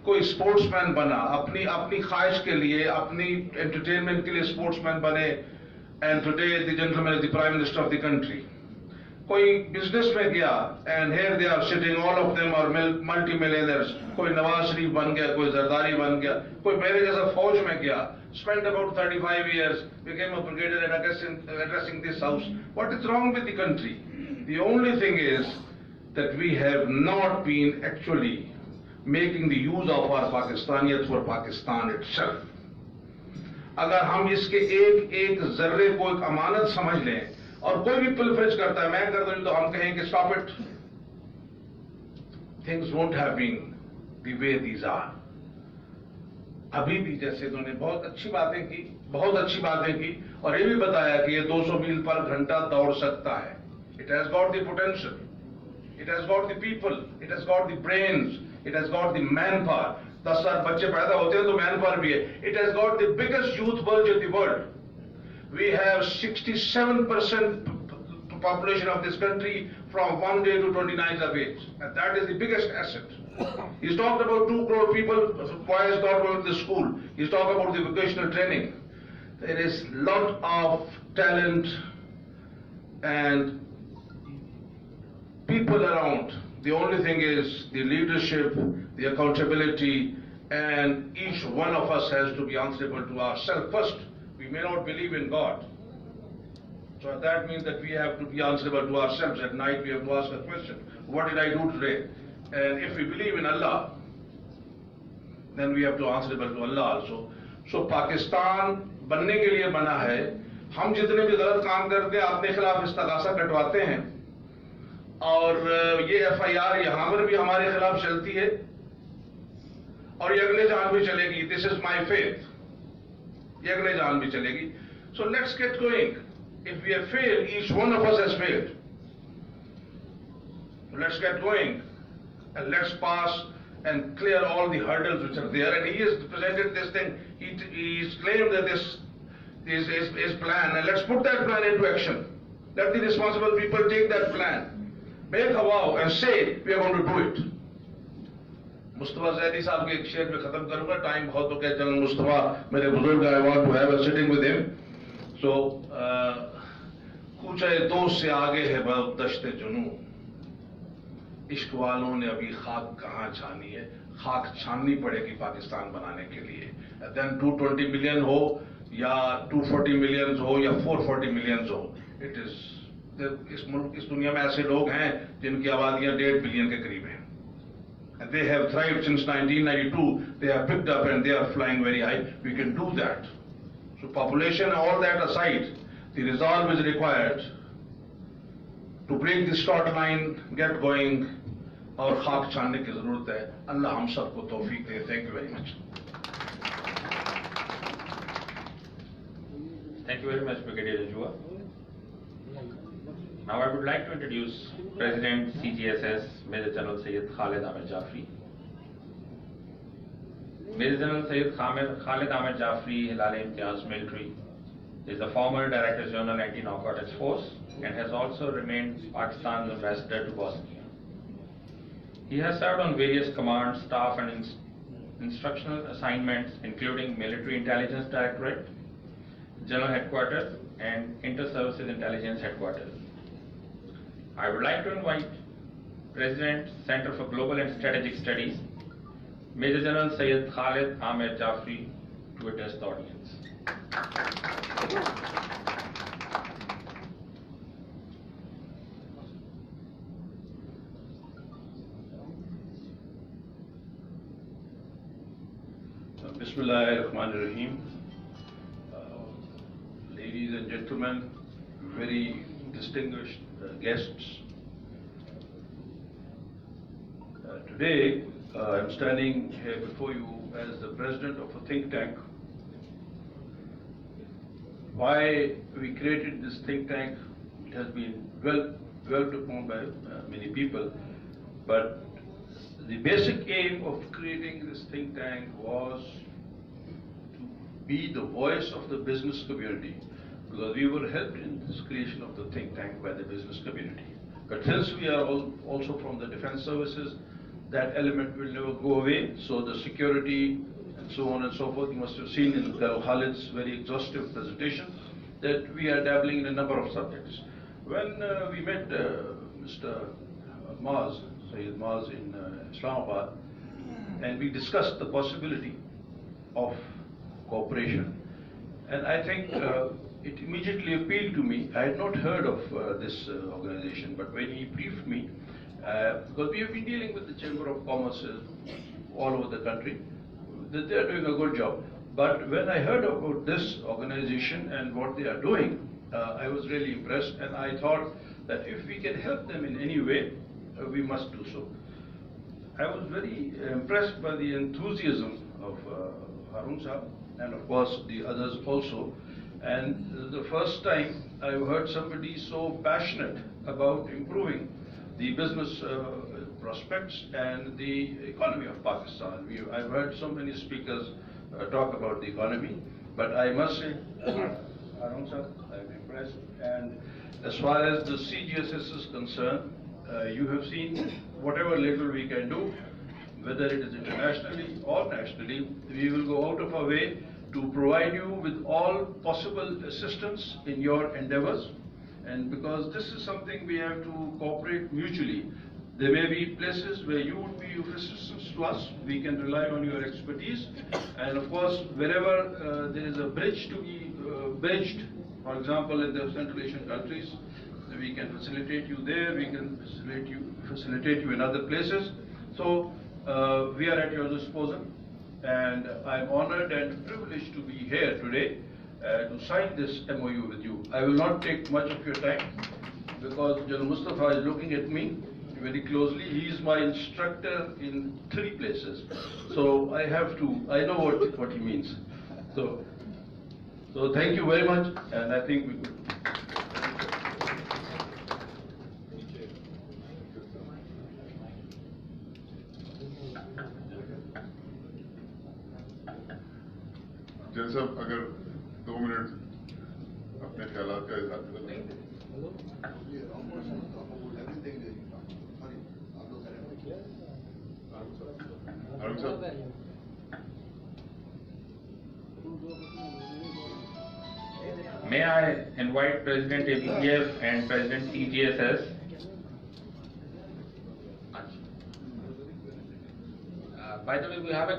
کوئی اسپورٹس مین بنا, اپنی خواہش کے لیے, اپنی انٹرٹینمنٹ کے لیے اسپورٹس مین بنے, and today the gentleman is the prime minister of the country. کوئی بزنس میں گیا, and here they are sitting all of them are multi millionaires. کوئی نواز شریف بن گیا, کوئی زرداری بن گیا, کوئی میرے جیسا فوج میں گیا, spent about 35 years, became a brigadier and addressing this house. What is wrong with the country? The only thing is that we have not been actually making the use of our Pakistaniyat for Pakistan itself. اگر ہم اس کے ایک ذرے کو ایک امانت سمجھ لیں, اور کوئی بھی پلفریج کرتا ہے, میں کر دوں تو ہم کہیں کہ stop it. Things won't have been the way these are. ابھی بھی جیسے انہوں نے بہت اچھی باتیں کی, बहुत अच्छी बातें की और ये भी बताया कि ये 200 मील पर घंटा दौड़ सकता है. It has got the potential, it has got the people, it has got the brains, it has got the manpower. 10,000 बच्चे पैदा होते हैं तो manpower भी है. It has got the biggest youth bulge in the world. We have 67% population of this country from 1 day to 29 of age, and that is the biggest asset. He's talked about 2 crore people, boys not going to the school. He's talked about the vocational training. There is lot of talent and people around. The only thing is the leadership, the accountability, and each one of us has to be answerable to ourselves first. We may not believe in God. So that means that we have to be answerable to ourselves. At night we have to ask a question, what did I do today? And if we believe in Allah, then we have to answerable to Allah also. So Pakistan बनने के लिए बना है. हम जितने भी गलत काम करते हैं अपने खिलाफ इस्तगासा कटवाते हैं और ये FIR यहाँ पर भी हमारे खिलाफ चलती है और ये अगले जहां भी चलेगी. This is my faith. ये अगले जहां भी चलेगी. So let's get going. If we have failed, each one of us has failed. So let's get going and let's pass and clear all the hurdles which are there. And he has presented this thing. He's claimed that this is his plan, and let's put that plan into action. Let the responsible people take that plan, make a vow, and say we are going to do it. Mustafa Zaidi साहब के एक शेर में खत्म करूंगा. Time बहुत हो गया. जनरल मुस्तफा मेरे बुजुर्ग, I want to have a sitting with him. So कूचे दोस्त से आगे है बहुत दश्ते जुनू. इश्क वालों ने अभी खाक कहाँ छानी है. खाक छाननी पड़ेगी पाकिस्तान बनाने के लिए. Then 220 million हो या 240 million हो या 440 million हो. It is इस दुनिया में ऐसे लोग हैं जिनकी आबादियां 1.5 billion के करीब हैं. And they have thrived since 1992. They have picked up and they are flying very high. We can do that. So population, all that aside, the resolve is required to break the start line, get going, और खाक छानने की जरूरत है. अल्लाह हम सबको तौफीक दे. Thank you very much. Thank you very much, Brigadier Jajua. Now I would like to introduce President CGSS, Major General Syed Khalid Ahmed Jafri. Major General Syed Khalid Ahmed Jafri, Hilal-e-Imtiaz Military, is the former Director General Anti-Narcotics Force and has also remained Pakistan's ambassador to Bosnia. He has served on various command, staff and instructional assignments including Military Intelligence Directorate, General Headquarters and Inter-Services Intelligence Headquarters. I would like to invite President, Center for Global and Strategic Studies, Major General Syed Khalid Ahmed Jafri, to address the audience. Bismillahirrahmanirrahim. Ladies and gentlemen, very distinguished guests. Today, I'm standing here before you as the president of a think tank. Why we created this think tank, it has been dwelt upon by many people, but the basic aim of creating this think tank was to be the voice of the business community, because we were helped in this creation of the think tank by the business community. But since we are also from the defense services, that element will never go away. So the security and so on and so forth, you must have seen in Colonel Khalid's very exhaustive presentation that we are dabbling in a number of subjects. When we met Mr. Maz, Sayyid Maz in Islamabad, and we discussed the possibility of cooperation, and I think it immediately appealed to me. I had not heard of this organization, but when he briefed me, because we have been dealing with the Chamber of Commerce all over the country, that they are doing a good job. But when I heard about this organization and what they are doing, I was really impressed, and I thought that if we can help them in any way, we must do so. I was very impressed by the enthusiasm of Harun Sahab and of course the others also. And the first time I've heard somebody so passionate about improving the business prospects and the economy of Pakistan. I've heard so many speakers talk about the economy, but I must say, Arun sir, I'm impressed. And as far as the CGSS is concerned, you have seen whatever little we can do, whether it is internationally or nationally, we will go out of our way to provide you with all possible assistance in your endeavors. And because this is something we have to cooperate mutually. There may be places where you would be of assistance to us. We can rely on your expertise. And of course, wherever there is a bridge to be bridged, for example, in the Central Asian countries, we can facilitate you there. We can facilitate you in other places. So we are at your disposal. And I'm honored and privileged to be here today to sign this MOU with you. I will not take much of your time because General Mustafa is looking at me very closely. He is my instructor in 3 places. So I know what he means. So thank you very much, and I think we could. Jain साहब अगर 2 minute अपने ख्यालात का इजहार करें। अरुण साहब, May I invite President ABPF and President CGSS. By the way, we have a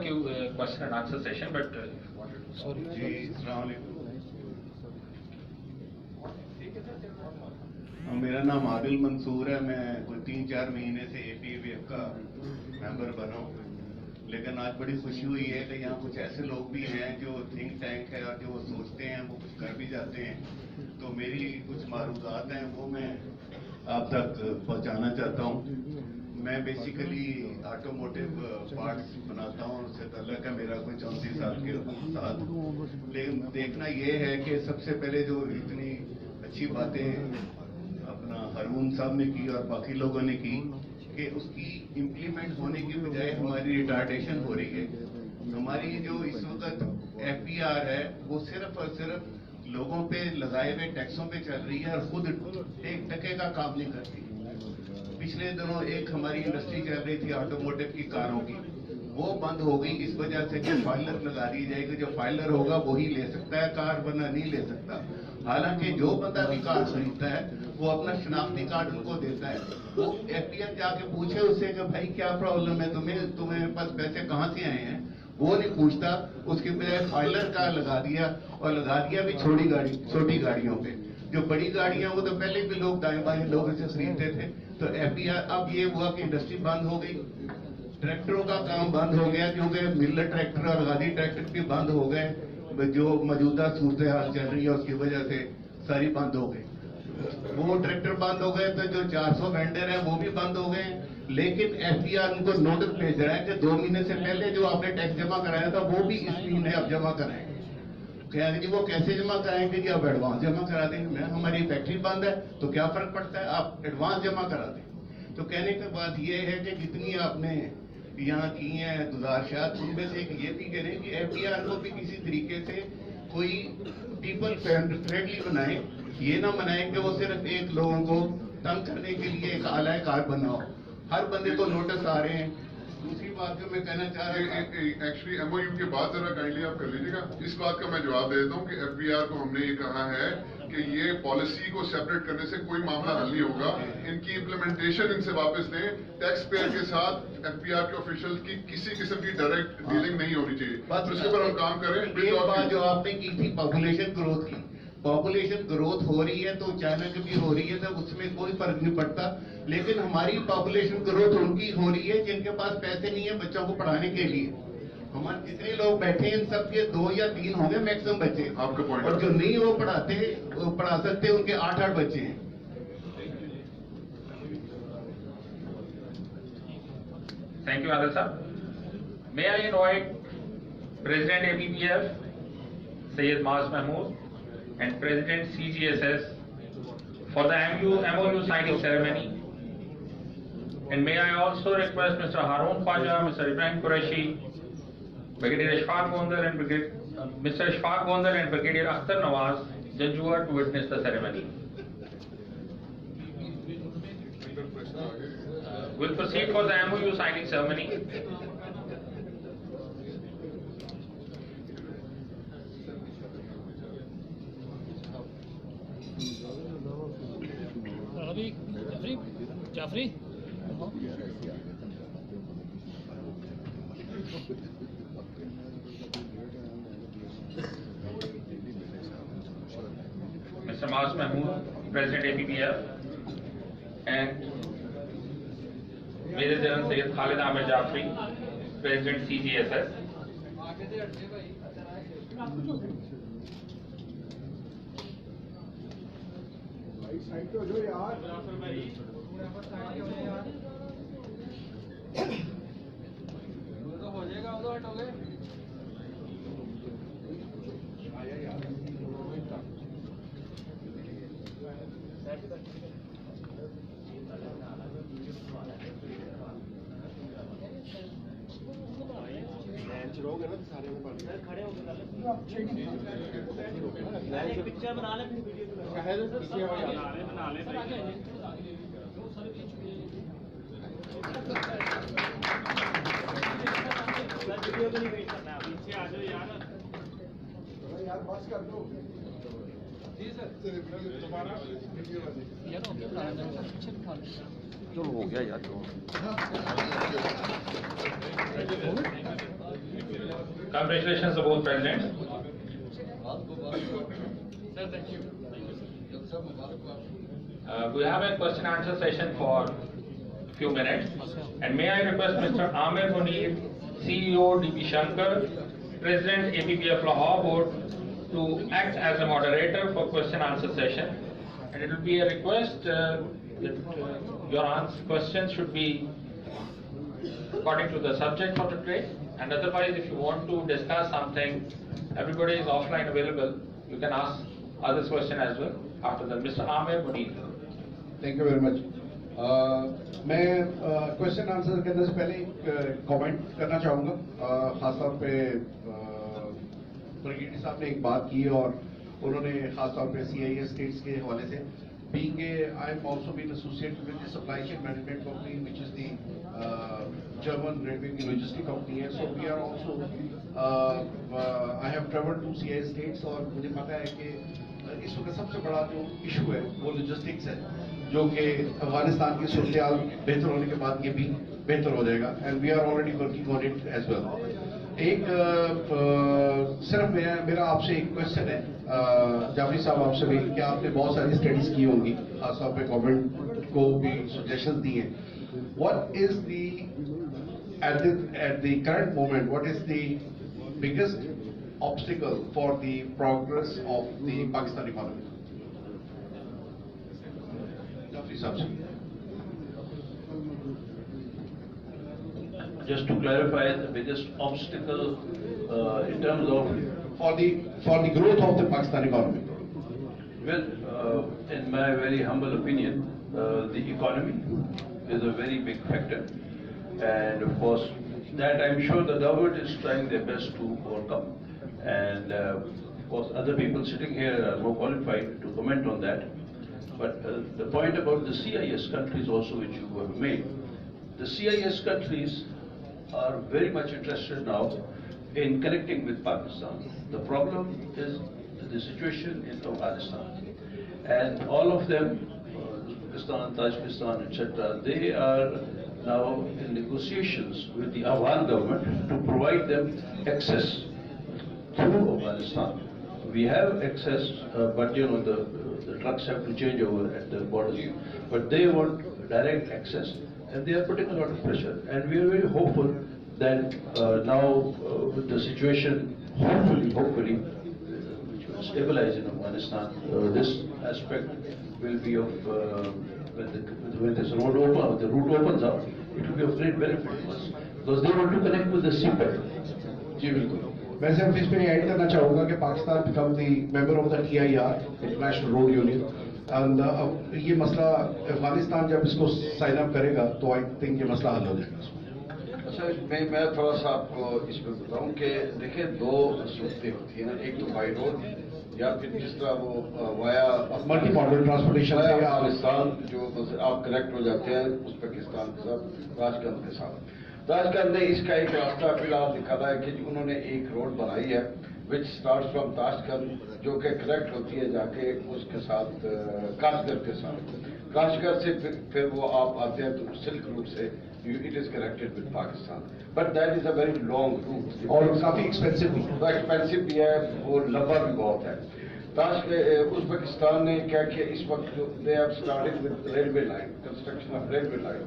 question and answer session, but if you wanted to. जी, अस्सलाम वालेकुम। मेरा नाम आदिल मंसूर है। मैं कोई 3-4 महीने से APVF का मेंबर बना हूँ, लेकिन आज बड़ी खुशी हुई है कि यहाँ कुछ ऐसे लोग भी हैं जो थिंक टैंक है और जो वो सोचते हैं वो कुछ कर भी जाते हैं। तो मेरी कुछ मारूदात हैं वो मैं आप तक पहुँचाना चाहता हूँ। मैं बेसिकली ऑटोमोटिव पार्ट्स बनाता हूँ, उससे ताल्लुक है मेरा कोई 34 साल के साथ। लेकिन देखना ये है कि सबसे पहले जो इतनी अच्छी बातें अपना हारून साहब ने की और बाकी लोगों ने की कि उसकी इम्प्लीमेंट होने की बजाय हमारी रिटार्डेशन हो रही है। हमारी जो इस वक्त FPR है वो सिर्फ और सिर्फ लोगों पे लगाए हुए टैक्सों पे चल रही है और खुद 1 टके का काम नहीं करती। पिछले दिनों एक हमारी इंडस्ट्री चल रही थी ऑटोमोटिव की कारों की, वो बंद हो गई इस वजह से कि फाइलर लगा दी जाएगी। जो फाइलर होगा वही ले सकता है कार, वरना नहीं ले सकता। हालांकि जो बंदा भी कार खरीदता है वो अपना शनाख्ती कार्ड उनको देता है। वो FPR जाके पूछे उससे कि भाई क्या प्रॉब्लम है तुम्हें पास पैसे कहाँ से आए हैं, वो नहीं पूछता। उसके बजाय फाइलर का लगा दिया, और लगा दिया भी छोटी गाड़ियों पे। जो बड़ी गाड़ियां वो तो पहले भी लोग दाएं बाएं लोगों से खरीदते थे। तो FPR अब ये हुआ कि इंडस्ट्री बंद हो गई, ट्रैक्टरों का काम बंद हो गया क्योंकि मिलर ट्रैक्टर और गाड़ी ट्रैक्टर भी बंद हो गए। जो मौजूदा सूरत हाल चल रही है उसकी वजह से सारी बंद हो गई। वो ट्रैक्टर बंद हो गए तो जो 400 वेंडर हैं वो भी बंद हो गए। लेकिन FPR उनको नोटिस भेज रहा है कि 2 महीने से पहले जो आपने टैक्स जमा कराया था वो भी इस महीने आप जमा कराएंगे। कहेंगे जी वो कैसे जमा कराएंगे जी, आप एडवांस जमा करा देंगे। हमारी फैक्ट्री बंद है तो क्या फर्क पड़ता है, आप एडवांस जमा करा दें। तो कहने की बात ये है कि जितनी आपने यहाँ की हैं गुजारिशात, उनमें से एक ये भी करें कि FPR को भी किसी तरीके से कोई पीपल फ्रेंडली बनाए। ये ना बनाए कि वो सिर्फ एक लोगों को तंग करने के लिए एक आला कार बनाओ। हर बंदे को नोटिस आ रहे हैं। दूसरी बात जो मैं कहना चाह रहा हूँ, एक्चुअली MOU के बाद जरा काइंडली आप कर लीजिएगा। इस बात का मैं जवाब दे देता हूँ कि FPR को हमने ये कहा है कि ये पॉलिसी को सेपरेट करने से कोई मामला हल नहीं होगा। इनकी इम्प्लीमेंटेशन इनसे वापस लें। टैक्स पेयर के साथ FPR के ऑफिशियल की किसी किस्म की डायरेक्ट डीलिंग नहीं होनी चाहिए। तो उसके ऊपर हम काम करें। एक बात जो आपने की थी पॉपुलेशन ग्रोथ की, पॉपुलेशन ग्रोथ हो रही है तो चाइना की भी हो रही है, तो उसमें कोई फर्क नहीं पड़ता। लेकिन हमारी पॉपुलेशन ग्रोथ उनकी हो रही है जिनके पास पैसे नहीं है बच्चों को पढ़ाने के लिए। हमारे जितने लोग बैठे हैं इन सबके 2 या 3 होंगे मैक्सिमम बच्चे, आपका पॉइंट। और जो नहीं वो पढ़ा सकते उनके 8-8 बच्चे हैं। Thank you, Adil sir. May I invite President ABPF Syed Maaz Mahmood, and President CGSS for the MOU signing ceremony. And may I also request Mr. Harun Khwaja, Mr. Ibrahim Qureshi, Brigadier Ishfaq Gondal and Mr. Ishfaq Gondal and Brigadier Akhtar Nawaz, Janjua, to witness the ceremony. We'll proceed for the MOU signing ceremony. Jafri? Mr. Maaz Mahmood, President APBF, and Major General Syed Khalid Ahmed Jafri, President CGSS. Congratulations to both presidents. We have a question and answer session for a few minutes. And may I request Mr. Amir Munir, CEO DP Shankar, President APBF Lahore Board, to act as a moderator for question and answer session. And it will be a request that your questions should be according to the subject for today. And otherwise, if you want to discuss something, everybody is offline available. You can ask others question as well after that. Mr. Amir Munir. Thank you very much. मैं question answer करने से पहले comment करना चाहूँगा, खासतौर पे brigadier साहब ने एक बात की और उन्होंने खासतौर पे CIS स्टेट्स के हवाले से being I am also been associated with the supply chain management company, which is the German railway logistic company है. So we are also I have traveled to CIS states और मुझे पता है कि इस वक्त सबसे बड़ा जो इशू है वो लॉजिस्टिक्स है, जो कि अफगानिस्तान की सूरत-ए-हाल बेहतर होने के बाद ये भी बेहतर हो जाएगा. And we are already working on it as well. एक सिर्फ मेरा आपसे एक क्वेश्चन है, जाफरी साहब आपसे भी, कि आपने बहुत सारी स्टडीज की होंगी, खासतौर पे गवर्नमेंट को भी सजेशन दी हैं. What is the at the current moment, what is the biggest obstacle for the progress of the Pakistani economy? Just to clarify, the biggest obstacle in terms of for the growth of the Pakistani economy. Well, in my very humble opinion, the economy is a very big factor, and of course that I'm sure the government is trying their best to overcome, and of course other people sitting here are more qualified to comment on that. But the point about the CIS countries also, which you have made, the CIS countries are very much interested now in connecting with Pakistan. The problem is the situation in Afghanistan, and all of them, Uzbekistan, Tajikistan, etc., they are now in negotiations with the Afghan government to provide them access through Afghanistan. We have access, but you know, the trucks have to change over at the borders, but they want direct access, and they are putting a lot of pressure. And we are very hopeful that now with the situation, hopefully, which will stabilize in Afghanistan, this aspect will be of, when this road opens, the route opens up, it will be of great benefit to us, because they want to connect with the CPEC. میں صرف اس پہ add کرنا چاہوں گا کہ Pakistan become the member of the TIR international road union, and یہ مسئلہ افغانستان جب اس کو سائن اپ کرے گا تو آئی تھنک یہ مسئلہ حل ہو جائے گا. اچھا میں تھوڑا سا آپ کو اس میں بتاؤں کہ دیکھیں دو صورتیں ہوتی ہیں نا، ایک تو بائی روڈ یا پھر جس طرح وہ وایا ملٹی ماڈل ٹرانسپورٹیشن سے افغانستان جو آپ کنیکٹ ہو جاتے ہیں ازبکستان کے ساتھ، تاشکند کے ساتھ. تاشکند نے اس کا ایک راستہ فی الحال دکھانا ہے کہ انہوں نے ایک روڈ بنائی ہے وچ اسٹارٹ فرام تاشکند، جو کہ کنیکٹ ہوتی ہے جا کے اس کے ساتھ کاشگر کے ساتھ. کاشگر سے پھر وہ آپ آتے ہیں تو سلک روٹ سے it is connected with Pakistan, but that is a very long route اور کافی ایکسپینسو بھی ہے، وہ لمبا بھی بہت ہے. ازبکستان نے کیا کیا اس وقت they have started with railway line, construction of railway line.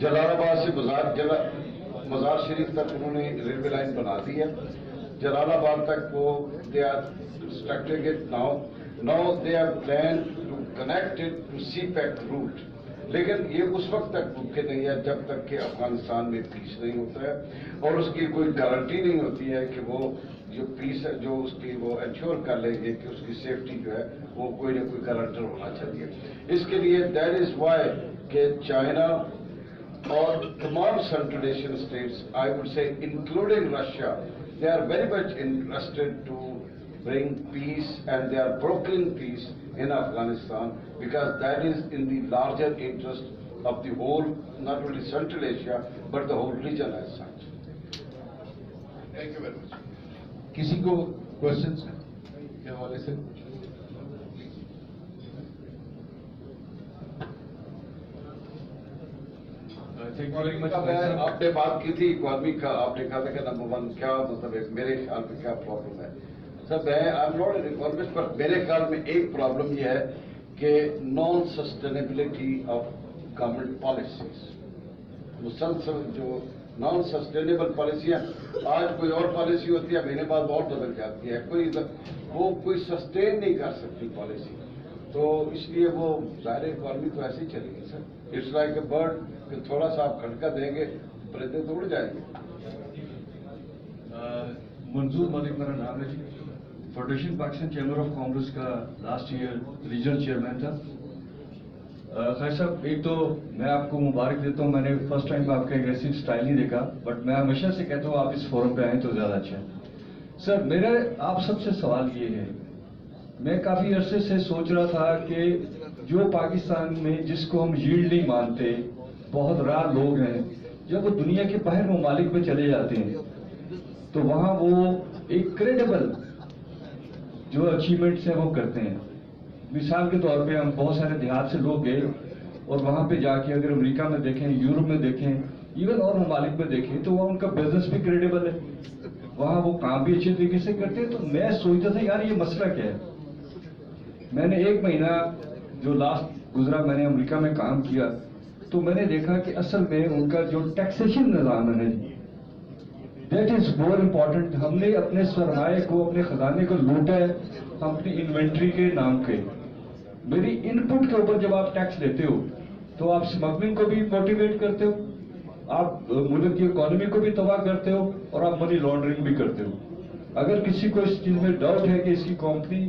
Jalalabad سے مزار شریف تک انہوں نے ریلوے لائن بنا دی ہے. جلال آباد تک وہ they are constructing it now they are plan to connect it to CPEC route. لیکن یہ اس وقت تک ممکن نہیں ہے جب تک کہ افغانستان میں پیس نہیں ہوتا ہے اور اس کی کوئی گارنٹی نہیں ہوتی ہے کہ وہ جو پیس ہے جو اس کی وہ انشور کر لیں گے کہ اس کی سیفٹی جو ہے وہ کوئی نہ کوئی گارنٹر ہونا چاہیے. اس کے لیے دیٹ از وائی کہ چائنا اور تمام central Asian states I would say including Russia they are very much interested to bring peace and they are brokering peace in Afghanistan because that is in the larger interest of the whole, not only Central Asia but the whole region as such. Thank you very much. کسی کو questions کے حوالے سے؟ آپ نے بات کی تھی اکانومی کا، آپ نے کہا تھا کہ نمبر 1 کیا مطلب ہے، میرے خیال میں کیا پرابلم ہے سر. میں I am not an economist پر میرے خیال میں ایک پرابلم یہ ہے کہ non sustainability of government policies. مسلسل جو نان سسٹینیبل پالیسیاں، آج کوئی اور پالیسی ہوتی ہے مہینے بعد اور بدل جاتی ہے، کوئی سسٹین نہیں کر سکتی پالیسی. تو اس لیے وہ ظاہر اکانومی تو ایسے ہی چلے گی سر. اٹس لائک اے برڈ کہ تھوڑا سا آپ کھٹکا دیں گے پرندے تو اڑ جائیں گے. منظور ملک میرا نام ہے جی، federation Pakistan chamber of commerce کا لاسٹ ایئر ریجنل چیئرمین تھا. خیر صاحب، ایک تو میں آپ کو مبارک دیتا ہوں، میں نے فرسٹ ٹائم آپ کا اگریسو اسٹائل نہیں دیکھا، بٹ میں ہمیشہ سے کہتا ہوں آپ اس فورم پہ آئیں تو زیادہ اچھا ہے. سر میرا آپ سب سے سوال یہ ہے، میں کافی عرصے سے سوچ رہا تھا کہ جو پاکستان میں جس کو ہم ییلڈ نہیں مانتے، بہت رار لوگ ہیں، جب وہ دنیا کے باہر ممالک میں چلے جاتے ہیں تو وہاں وہ ایک کریڈیبل جو اچیومنٹس ہیں وہ کرتے ہیں. مثال کے طور پہ ہم بہت سارے دیہات سے لوگ گئے اور وہاں پہ جا کے اگر امریکہ میں دیکھیں، یورپ میں دیکھیں، ایون اور ممالک میں دیکھیں تو وہاں ان کا بزنس بھی کریڈیبل ہے، وہاں وہ کام بھی اچھے طریقے سے کرتے ہیں. تو میں سوچتا تھا یار یہ مسئلہ کیا ہے. میں نے 1 مہینہ جو لاسٹ گزرا میں نے امریکہ میں کام کیا تو میں نے دیکھا کہ اصل میں ان کا جو ٹیکسیشن نظام ہے دیٹ از مور امپورٹنٹ. ہم نے اپنے سرمایہ کو، اپنے خزانے کو لوٹا ہے اپنی انوینٹری کے نام پہ. میری ان پٹ کے اوپر جب آپ ٹیکس لیتے ہو تو آپ اسمگلنگ کو بھی موٹیویٹ کرتے ہو، آپ ملک کی اکانومی کو بھی تباہ کرتے ہو اور آپ منی لانڈرنگ بھی کرتے ہو. اگر کسی کو اس چیز میں ڈاؤٹ ہے کہ اس کی کمپنی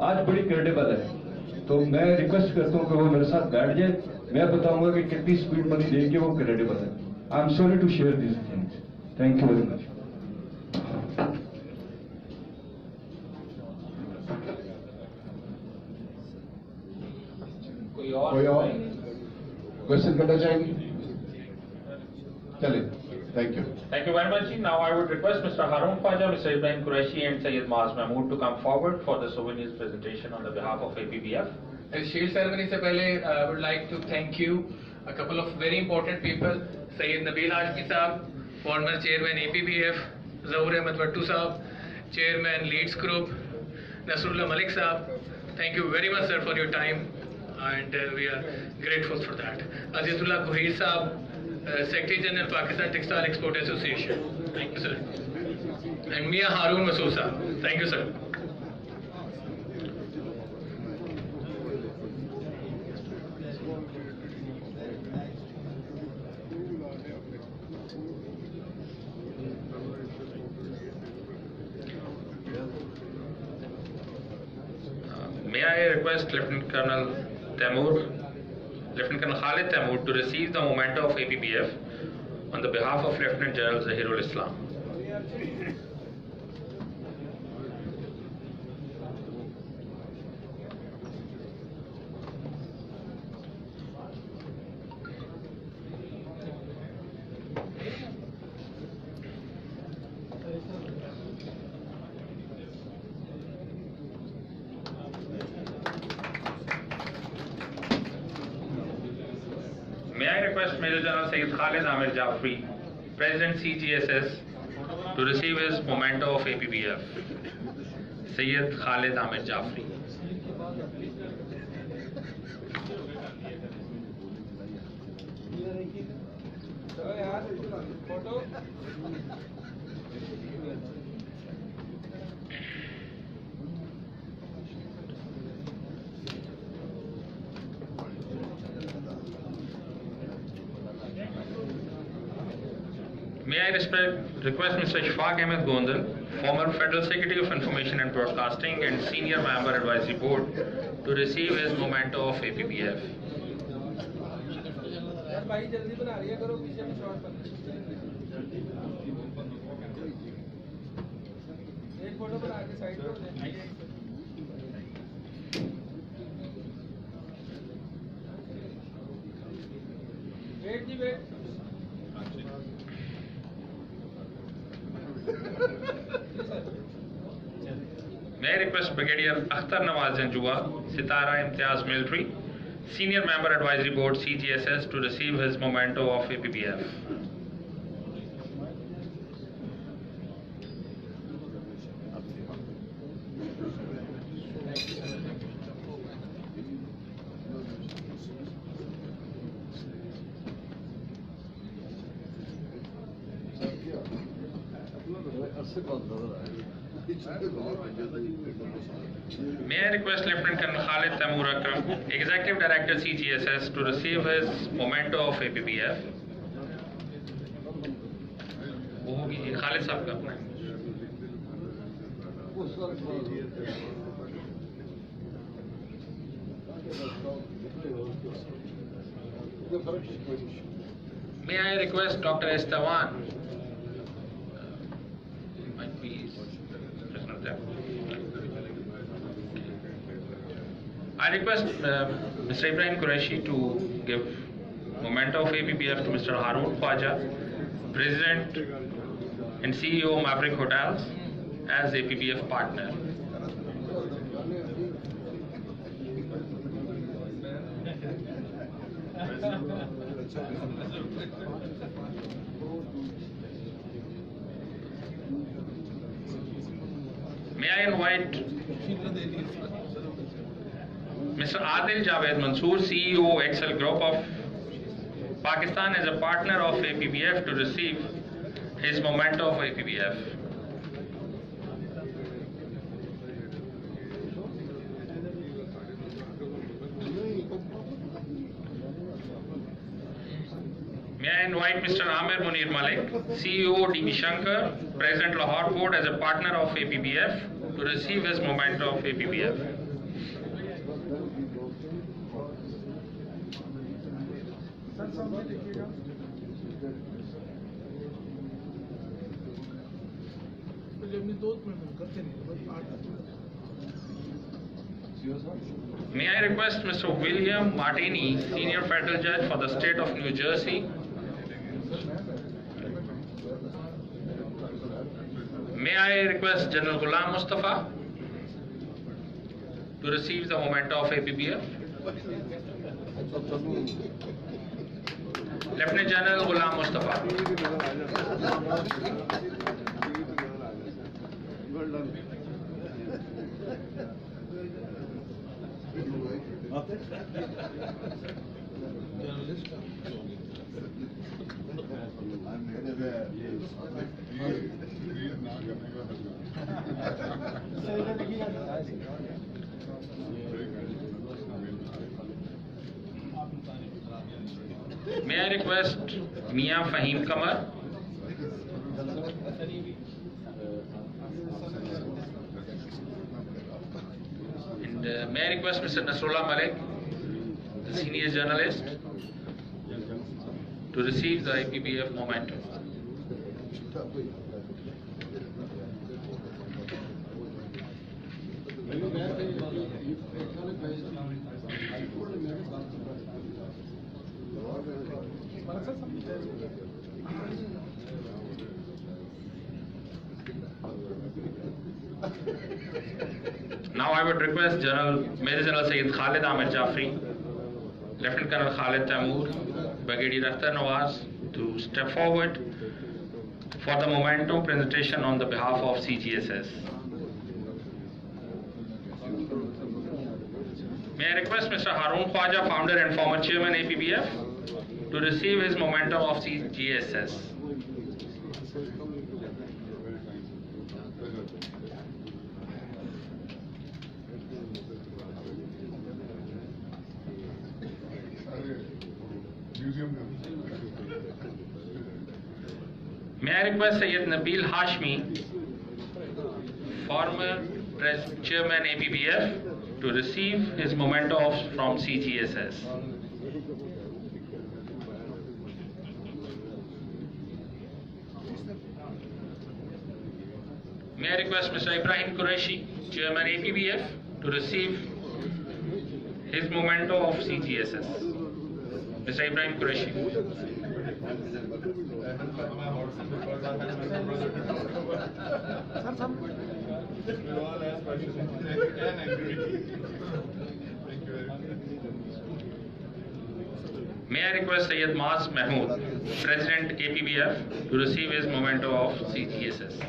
آج بڑی کریڈیبل ہے تو میں ریکویسٹ کرتا ہوں کہ وہ میرے ساتھ بیٹھ جائے، میں بتاؤں گا کہ کتنی اسپیڈ منی دے کے وہ کریڈیبل ہے. I am sorry to share these things. Thank you very much. کوئی اور کوشچن کرنا چاہیں گے؟ چلیں. Thank you. Thank you very much. Now I would request Mr. Harun Khwaja, Mr. Ibrahim Qureshi and Syed Maaz Mahmood to come forward for the souvenirs presentation on the behalf of APBF. Shield ceremony se pehle I would like to thank you a couple of very important people. Syed Nabil Hashmi Saab, former chairman APBF, Zahoor Ahmed Wattu Saab, chairman Leeds Group, Nasrullah Malik Saab. Thank you very much sir for your time and we are grateful for that. Azizullah Gohir Saab, Secretary General Pakistan Textile Export Association. Thank you, sir. And Mia Harun Masoosa. Thank you, sir. request Lieutenant Colonel Khalid Taimur to receive the memento of APBF on the behalf of Lieutenant General Zahirul Islam. May I request Major General Sayyid Khalid Amir Jafri, President CGSS, to receive his memento of APBF. Sayyid Khalid Amir Jafri. May I request Mr. Ishfaq Ahmed Gondal, former Federal Secretary of Information and Broadcasting and Senior Member Advisory Board, to receive his memento of APBF. May I request Brigadier Akhtar Nawaz Janjua, Sitara Imtiaz Military, Senior Member Advisory Board CGSS, to receive his memento of APBF. May I request Lieutenant Colonel Khalid Taimur Akram, Executive Director CGSS, to receive his memento of APBF. वो होगी खालिद साहब का अपना. May I request Dr. Esteban, might be present there. I request Mr. Ibrahim Qureshi to give memento of APBF to Mr. Haroon Khwaja, President and CEO Maverick Hotels, as APBF partner. May I invite Mr. Adil Javed Mansoor, CEO Excel Group of Pakistan, as a partner of APBF, to receive his memento of APBF. May I invite Mr. Amir Munir Malik, CEO DB Shankar, President Lahore Board, as a partner of APBF, to receive his memento of APBF. May I request Mr. William Martini, Senior Federal Judge for the State of New Jersey. May I request General Ghulam Mustafa to receive the memento of APBF. Lieutenant General Ghulam Mustafa. May I request Mia Fahim Kamar? And And may I request Mr. Nasrullah Malik, the senior journalist, to receive the APBF memento. Now I would request Major General Sayyid Khalid Ahmed Jafri, Lieutenant Colonel Khalid Taimur, Brigadier Akhtar Nawaz to step forward for the memento presentation on the behalf of CGSS. May I request Mr. Haroon Khwaja, founder and former chairman APBF, to receive his memento of CGSS. May I request Sayyid Nabil Hashmi, former chairman APBF, to receive his memento from CGSS. May I request Mr. Ibrahim Qureshi, chairman APBF, to receive his memento of CGSS. Mr. Ibrahim Qureshi. May I request Sayyid Maas Mahmood, President APBF, to receive his memento of CGSS.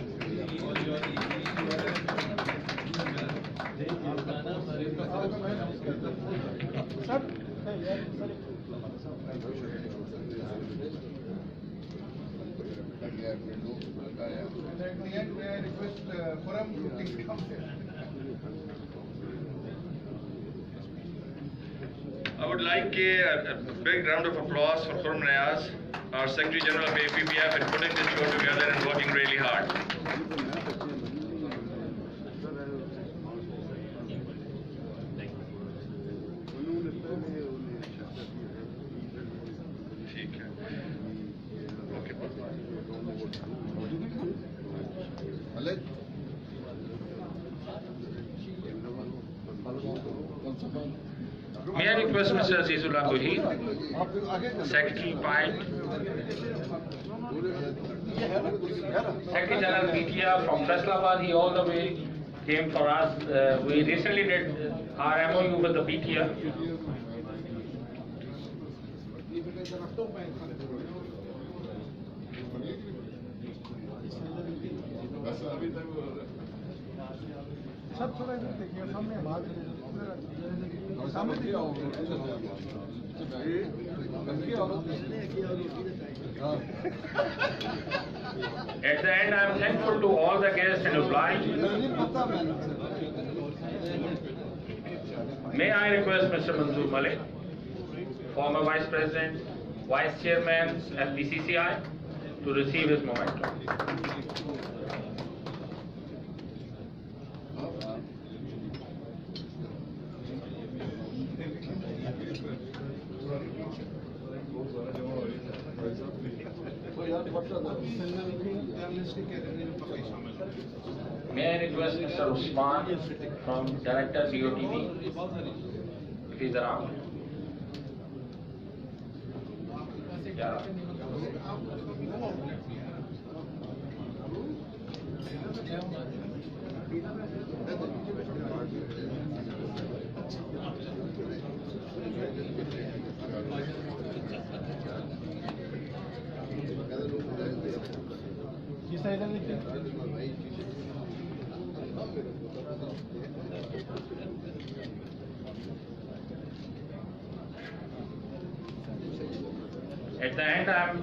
I would like a big round of applause for Khurram Nayaz, our Secretary General of APBF, in putting this show together and working really hard. May I request Mr. Azizullah Gohir, Secretary PINT, Secretary General PTR from Faisalabad, he all the way came for us. We recently did our MOU with the PTR. At the end, I am thankful to all the guests and obliged. May I request Mr. Manzoor Malik, former Vice President, Vice Chairman FBCCI, to receive his memento. May I request Mr. Usman from Director DOTV, if he is around. Yeah. At the end, I am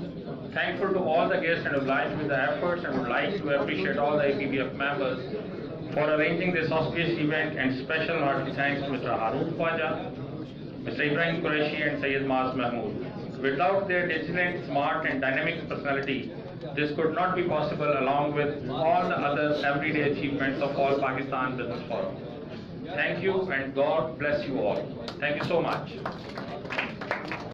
thankful to all the guests and obliged with the efforts, and would like to appreciate all the APBF members for arranging this auspicious event, and special hearty thanks to Mr. Haroon Khwaja, Mr. Ibrahim Qureshi and Sayyid Maas Mahmood. Without their diligent, smart and dynamic personality, this could not be possible, along with all the other everyday achievements of All Pakistan Business Forum. Thank you and God bless you all. Thank you so much.